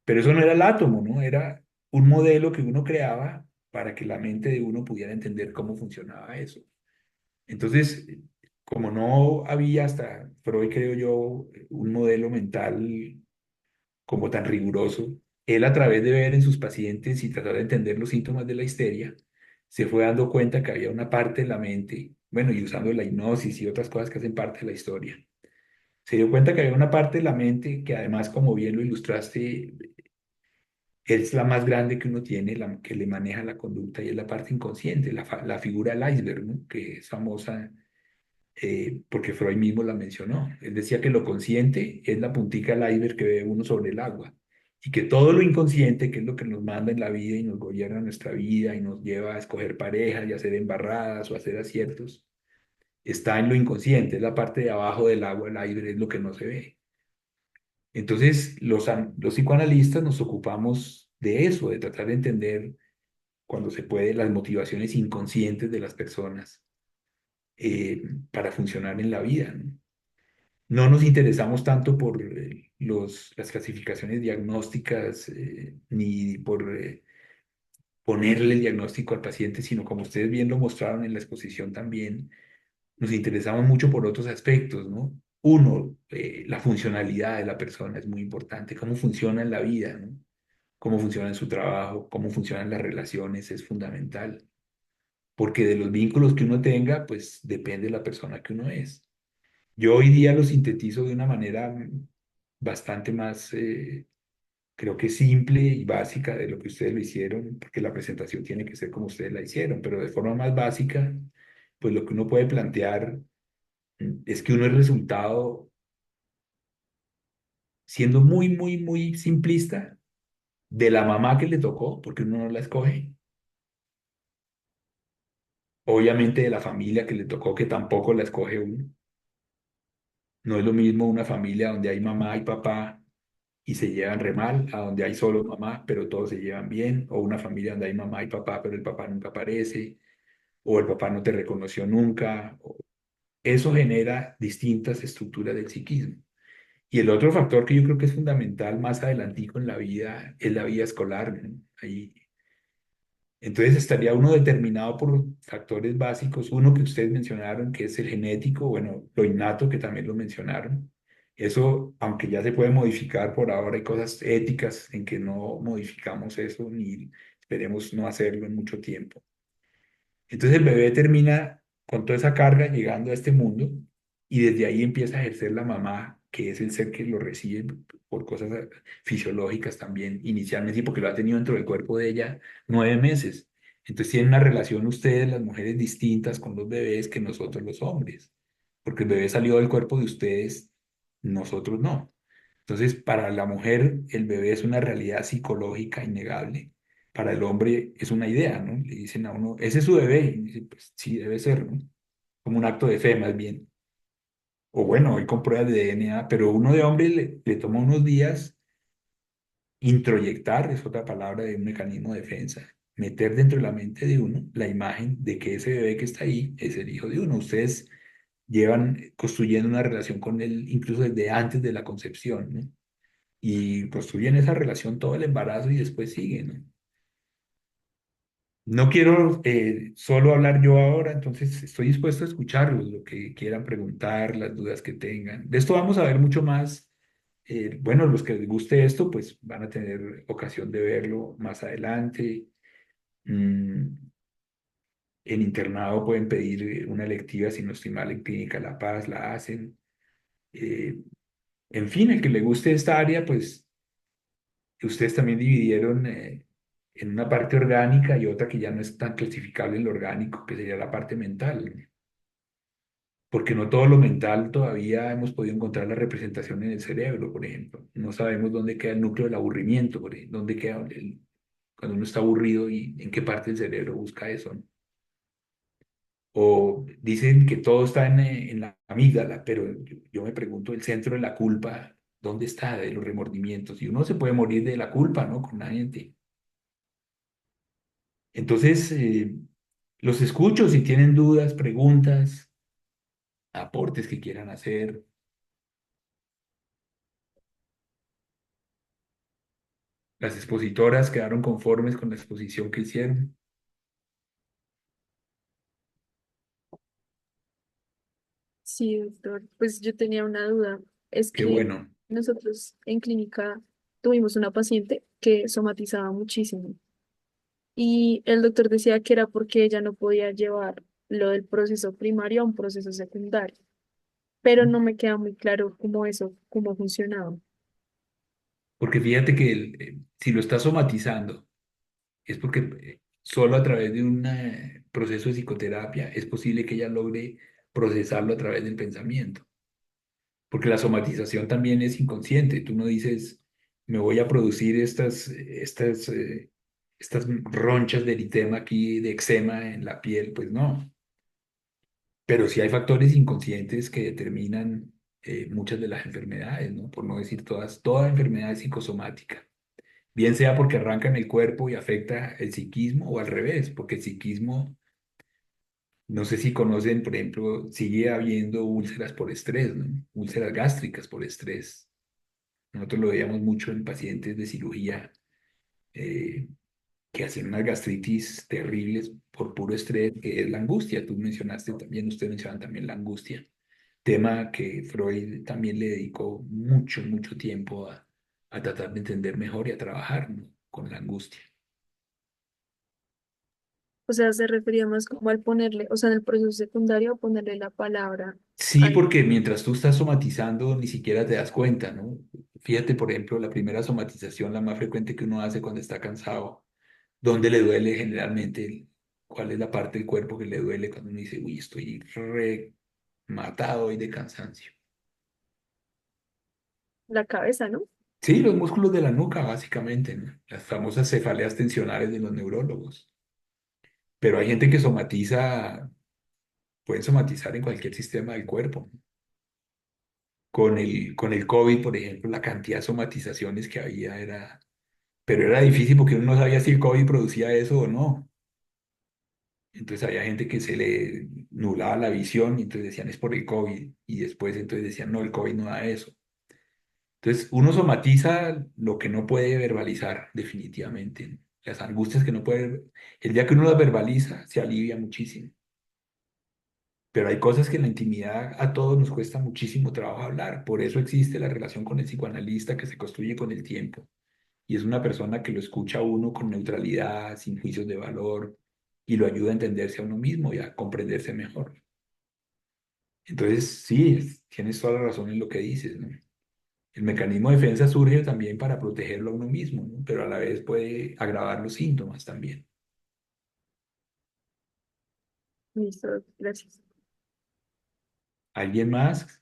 Pero eso no era el átomo, ¿no? Era un modelo que uno creaba para que la mente de uno pudiera entender cómo funcionaba eso. Entonces, como no había hasta Freud, creo yo, un modelo mental como tan riguroso, él a través de ver en sus pacientes y tratar de entender los síntomas de la histeria, se fue dando cuenta que había una parte de la mente, bueno, y usando la hipnosis y otras cosas que hacen parte de la historia, se dio cuenta que había una parte de la mente que además, como bien lo ilustraste, es la más grande que uno tiene, la que le maneja la conducta y es la parte inconsciente, la figura del iceberg, ¿no? Que es famosa porque Freud mismo la mencionó. Él decía que lo consciente es la puntica del iceberg que ve uno sobre el agua y que todo lo inconsciente, que es lo que nos manda en la vida y nos gobierna nuestra vida y nos lleva a escoger parejas y a hacer embarradas o a hacer aciertos, está en lo inconsciente, es la parte de abajo del agua, el aire, es lo que no se ve. Entonces, los psicoanalistas nos ocupamos de eso, de tratar de entender, cuando se puede, las motivaciones inconscientes de las personas para funcionar en la vida, ¿no? No nos interesamos tanto por las clasificaciones diagnósticas ni por ponerle el diagnóstico al paciente, sino como ustedes bien lo mostraron en la exposición también, nos interesamos mucho por otros aspectos, ¿no? Uno, la funcionalidad de la persona es muy importante, cómo funciona en la vida, ¿no? Cómo funciona en su trabajo, cómo funcionan las relaciones, es fundamental, porque de los vínculos que uno tenga, pues depende de la persona que uno es. Yo hoy día lo sintetizo de una manera bastante más, creo que simple y básica de lo que ustedes lo hicieron, porque la presentación tiene que ser como ustedes la hicieron, pero de forma más básica, pues lo que uno puede plantear es que uno es resultado, siendo muy, muy, muy simplista, de la mamá que le tocó, porque uno no la escoge, obviamente de la familia que le tocó, que tampoco la escoge uno. No es lo mismo una familia donde hay mamá y papá y se llevan re mal, a donde hay solo mamá, pero todos se llevan bien, o una familia donde hay mamá y papá, pero el papá nunca aparece, o el papá no te reconoció nunca. Eso genera distintas estructuras del psiquismo. Y el otro factor que yo creo que es fundamental más adelantico en la vida es la vida escolar, ¿no? Ahí, entonces estaría uno determinado por factores básicos, uno que ustedes mencionaron, que es el genético, bueno, lo innato, que también lo mencionaron. Eso, aunque ya se puede modificar por ahora, hay cosas éticas en que no modificamos eso, ni esperemos no hacerlo en mucho tiempo. Entonces el bebé termina con toda esa carga llegando a este mundo y desde ahí empieza a ejercer la mamá, que es el ser que lo recibe por cosas fisiológicas también, inicialmente, sí, porque lo ha tenido dentro del cuerpo de ella 9 meses. Entonces tienen una relación ustedes, las mujeres, distintas con los bebés que nosotros los hombres, porque el bebé salió del cuerpo de ustedes, nosotros no. Entonces, para la mujer, el bebé es una realidad psicológica innegable. Para el hombre es una idea, ¿no? Le dicen a uno, ese es su bebé. Y dice, pues sí, debe ser, ¿no? Como un acto de fe, más bien. O bueno, hoy con pruebas de DNA, pero uno de hombre le toma unos días introyectar, es otra palabra de un mecanismo de defensa, meter dentro de la mente de uno la imagen de que ese bebé que está ahí es el hijo de uno. Ustedes llevan construyendo una relación con él incluso desde antes de la concepción, ¿no? Y construyen esa relación todo el embarazo y después siguen, ¿no? No quiero solo hablar yo ahora, entonces estoy dispuesto a escucharlos, lo que quieran preguntar, las dudas que tengan. De esto vamos a ver mucho más. Bueno, los que les guste esto, pues van a tener ocasión de verlo más adelante. Mm, en internado pueden pedir una electiva, si no estoy mal, en Clínica La Paz la hacen. Eh, en fin, el que le guste esta área, pues ustedes también dividieron en una parte orgánica y otra que ya no es tan clasificable en lo orgánico, que sería la parte mental, porque no todo lo mental todavía hemos podido encontrar la representación en el cerebro, por ejemplo. No sabemos dónde queda el núcleo del aburrimiento, por ejemplo, dónde queda cuando uno está aburrido y en qué parte del cerebro busca eso, ¿no? O dicen que todo está en la amígdala, pero yo me pregunto, el centro de la culpa, ¿dónde está? De los remordimientos. Y uno se puede morir de la culpa, ¿no? Con nadie. Entonces, los escucho si tienen dudas, preguntas, aportes que quieran hacer. Las expositoras quedaron conformes con la exposición que hicieron. Sí, doctor. Pues yo tenía una duda. Es Qué que bueno. nosotros en clínica tuvimos una paciente que somatizaba muchísimo y el doctor decía que era porque ella no podía llevar lo del proceso primario a un proceso secundario, pero no me queda muy claro cómo eso, cómo funcionaba. Porque fíjate que si lo está somatizando, es porque solo a través de un proceso de psicoterapia es posible que ella logre procesarlo a través del pensamiento. Porque la somatización también es inconsciente. Tú no dices, me voy a producir estas ronchas de eritema aquí, de eczema en la piel, pues no. Pero sí hay factores inconscientes que determinan muchas de las enfermedades, ¿no? Por no decir todas, toda enfermedad es psicosomática. Bien sea porque arranca en el cuerpo y afecta el psiquismo o al revés, porque el psiquismo, no sé si conocen, por ejemplo, sigue habiendo úlceras por estrés, ¿no? Úlceras gástricas por estrés. Nosotros lo veíamos mucho en pacientes de cirugía eh, que hacen unas gastritis terribles por puro estrés, que es la angustia. Tú mencionaste también, ustedes mencionan también la angustia, tema que Freud también le dedicó mucho, mucho tiempo a tratar de entender mejor y a trabajar, ¿no? Con la angustia. O sea, se refería más como al ponerle, o sea, en el proceso secundario, ponerle la palabra Sí, al, porque mientras tú estás somatizando ni siquiera te das cuenta, ¿no? Fíjate, por ejemplo, la primera somatización, la más frecuente que uno hace cuando está cansado, ¿dónde le duele generalmente? ¿Cuál es la parte del cuerpo que le duele cuando uno dice, uy, estoy rematado hoy de cansancio? la cabeza, ¿no? Sí, los músculos de la nuca, básicamente, ¿no? Las famosas cefaleas tensionales de los neurólogos. Pero hay gente que somatiza, pueden somatizar en cualquier sistema del cuerpo. Con el COVID, por ejemplo, la cantidad de somatizaciones que había era, pero era difícil porque uno no sabía si el COVID producía eso o no. Entonces había gente que se le nublaba la visión y entonces decían es por el COVID y después entonces decían no, el COVID no da eso. Entonces uno somatiza lo que no puede verbalizar definitivamente. Las angustias que no puede, el día que uno las verbaliza se alivia muchísimo. Pero hay cosas que en la intimidad a todos nos cuesta muchísimo trabajo hablar. Por eso existe la relación con el psicoanalista que se construye con el tiempo. Y es una persona que lo escucha a uno con neutralidad, sin juicios de valor, y lo ayuda a entenderse a uno mismo y a comprenderse mejor. Entonces, sí, tienes toda la razón en lo que dices, ¿no? El mecanismo de defensa surge también para protegerlo a uno mismo, ¿no? Pero a la vez puede agravar los síntomas también. Listo, gracias. ¿Alguien más?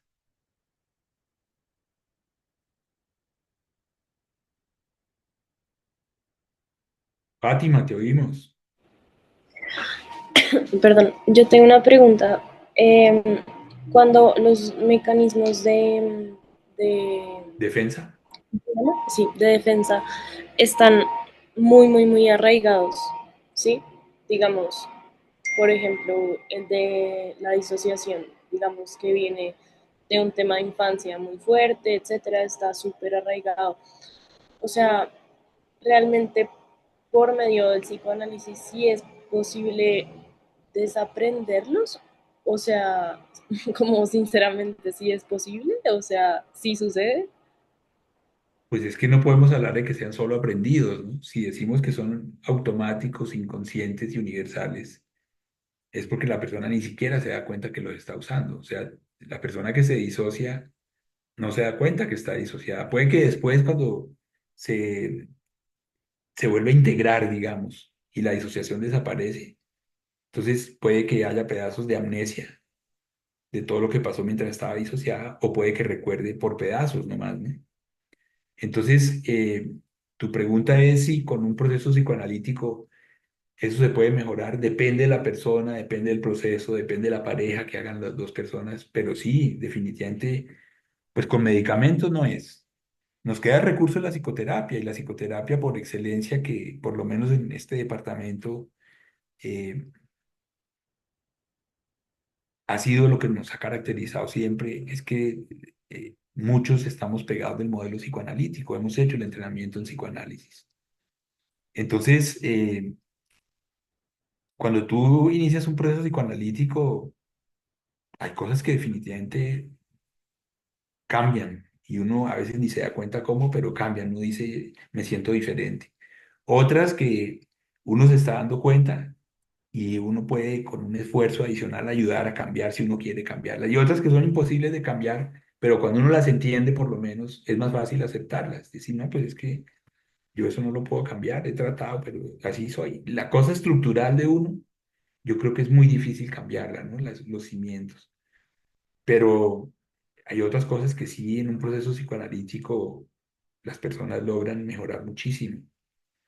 Fátima, te oímos. Perdón, yo tengo una pregunta. Em, Cuando los mecanismos de, ¿Defensa? sí, de defensa están muy, muy, muy arraigados, ¿sí? Digamos, por ejemplo, el de la disociación, digamos que viene de un tema de infancia muy fuerte, etcétera, está súper arraigado. O sea, realmente por medio del psicoanálisis sí es posible desaprenderlos, o sea, como sinceramente sí es posible, o sea, sí sucede. Pues es que no podemos hablar de que sean solo aprendidos, ¿no? Si decimos que son automáticos, inconscientes y universales, es porque la persona ni siquiera se da cuenta que los está usando. O sea, la persona que se disocia no se da cuenta que está disociada. Puede que después, cuando se, se vuelve a integrar, digamos, y la disociación desaparece, entonces puede que haya pedazos de amnesia de todo lo que pasó mientras estaba disociada, o puede que recuerde por pedazos nomás, ¿no? Entonces, tu pregunta es si con un proceso psicoanalítico eso se puede mejorar. Depende de la persona, depende del proceso, depende de la pareja que hagan las dos personas, pero sí, definitivamente, pues con medicamentos no es. Nos queda el recurso de la psicoterapia y la psicoterapia por excelencia que por lo menos en este departamento eh, ha sido lo que nos ha caracterizado siempre, es que muchos estamos pegados del modelo psicoanalítico, hemos hecho el entrenamiento en psicoanálisis. Entonces, cuando tú inicias un proceso psicoanalítico, hay cosas que definitivamente cambian y uno a veces ni se da cuenta cómo, pero cambian. Uno dice, me siento diferente. Otras que uno se está dando cuenta y uno puede con un esfuerzo adicional ayudar a cambiar si uno quiere cambiarlas. Y otras que son imposibles de cambiar, pero cuando uno las entiende por lo menos es más fácil aceptarlas. Decir, no, pues es que yo eso no lo puedo cambiar, he tratado, pero así soy. La cosa estructural de uno, yo creo que es muy difícil cambiarla, ¿no? Los cimientos. Pero hay otras cosas que sí en un proceso psicoanalítico las personas logran mejorar muchísimo.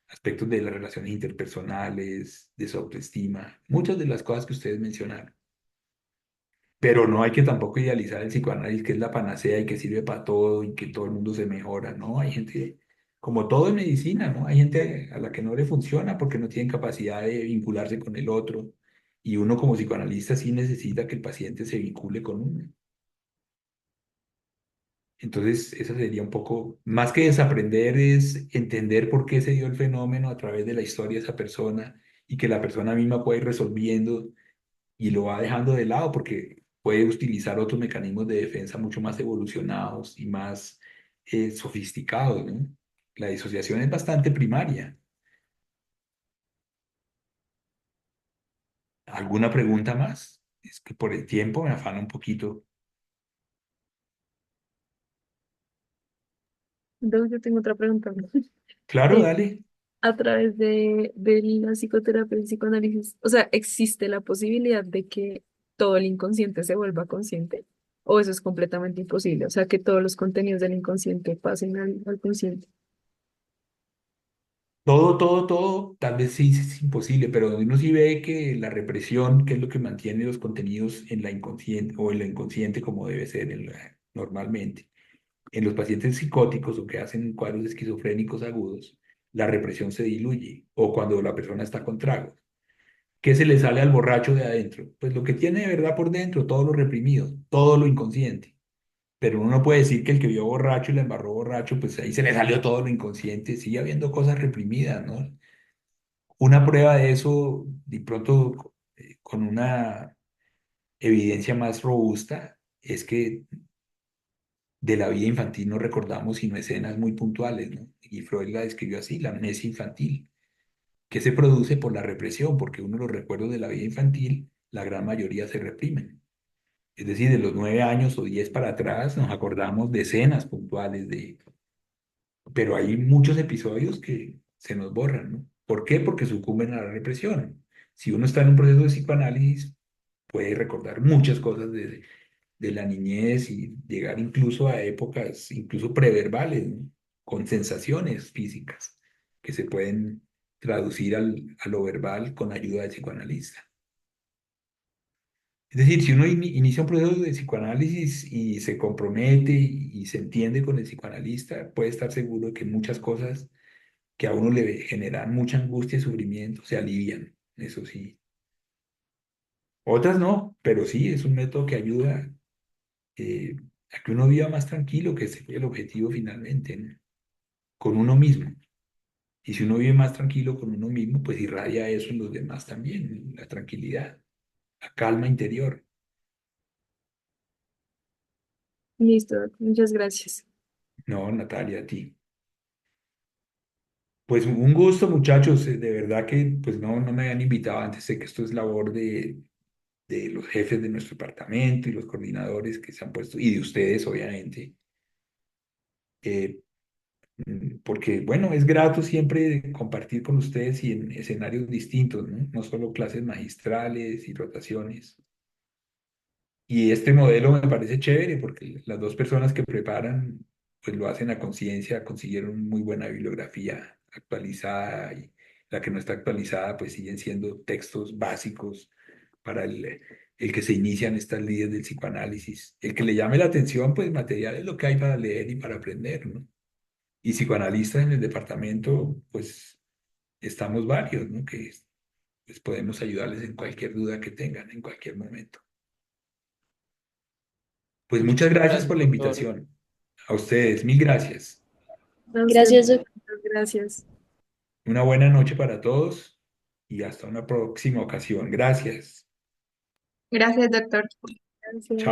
Aspectos de las relaciones interpersonales, de su autoestima, muchas de las cosas que ustedes mencionaron. Pero no hay que tampoco idealizar el psicoanálisis, que es la panacea y que sirve para todo y que todo el mundo se mejora, ¿no? Hay gente, como todo en medicina, ¿no? Hay gente a la que no le funciona porque no tienen capacidad de vincularse con el otro. Y uno como psicoanalista sí necesita que el paciente se vincule con uno. Entonces, eso sería un poco, más que desaprender, es entender por qué se dio el fenómeno a través de la historia de esa persona y que la persona misma puede ir resolviendo y lo va dejando de lado porque puede utilizar otros mecanismos de defensa mucho más evolucionados y más sofisticados, ¿no? La disociación es bastante primaria. ¿Alguna pregunta más? Es que por el tiempo me afana un poquito. Entonces yo tengo otra pregunta. Claro, Eh, dale. a través de la psicoterapia y el psicoanálisis, o sea, ¿existe la posibilidad de que todo el inconsciente se vuelva consciente? ¿O eso es completamente imposible? O sea, que todos los contenidos del inconsciente pasen al consciente. Todo, tal vez sí es imposible, pero uno sí ve que la represión, que es lo que mantiene los contenidos en la inconsciente o en la inconsciente como debe ser normalmente. En los pacientes psicóticos o que hacen cuadros esquizofrénicos agudos, la represión se diluye o cuando la persona está con tragos. ¿Qué se le sale al borracho de adentro? Pues lo que tiene de verdad por dentro, todo lo reprimido, todo lo inconsciente. Pero uno no puede decir que el que vio borracho y la embarró borracho, pues ahí se le salió todo lo inconsciente, sigue habiendo cosas reprimidas, ¿no? Una prueba de eso, de pronto, con una evidencia más robusta, es que de la vida infantil no recordamos sino escenas muy puntuales, ¿no? Y Freud la describió así, la amnesia infantil, que se produce por la represión, porque uno de los recuerdos de la vida infantil, la gran mayoría se reprimen. Es decir, de los 9 años o 10 para atrás nos acordamos de escenas puntuales de, pero hay muchos episodios que se nos borran, ¿no? ¿Por qué? Porque sucumben a la represión. Si uno está en un proceso de psicoanálisis, puede recordar muchas cosas de la niñez y llegar incluso a épocas, incluso preverbales, ¿no? Con sensaciones físicas que se pueden traducir a lo verbal con ayuda del psicoanalista. Es decir, si uno inicia un proceso de psicoanálisis y se compromete y se entiende con el psicoanalista, puede estar seguro de que muchas cosas que a uno le generan mucha angustia y sufrimiento se alivian, eso sí. Otras no, pero sí es un método que ayuda eh, a que uno viva más tranquilo, que ese es el objetivo finalmente, ¿no? Con uno mismo. Y si uno vive más tranquilo con uno mismo, pues irradia eso en los demás también, la tranquilidad, la calma interior. Listo, muchas gracias. No, Natalia, a ti. Pues un gusto, muchachos, de verdad que pues no me habían invitado antes, sé que esto es labor de los jefes de nuestro departamento y los coordinadores que se han puesto, y de ustedes, obviamente. Eh, Porque, bueno, es grato siempre compartir con ustedes y en escenarios distintos, ¿no? No solo clases magistrales y rotaciones. Y este modelo me parece chévere porque las dos personas que preparan, pues lo hacen a conciencia, consiguieron muy buena bibliografía actualizada y la que no está actualizada, pues siguen siendo textos básicos para el que se inician estas líneas del psicoanálisis. El que le llame la atención, pues material es lo que hay para leer y para aprender, ¿no? Y psicoanalistas en el departamento, pues estamos varios, ¿no? Que pues, podemos ayudarles en cualquier duda que tengan, en cualquier momento. Pues muchas Muchísimas gracias gracias, por la doctor. invitación. A ustedes, mil gracias. A usted, Gracias, muchas gracias. Una buena noche para todos y hasta una próxima ocasión. Gracias. Gracias, doctor. Chao. Gracias.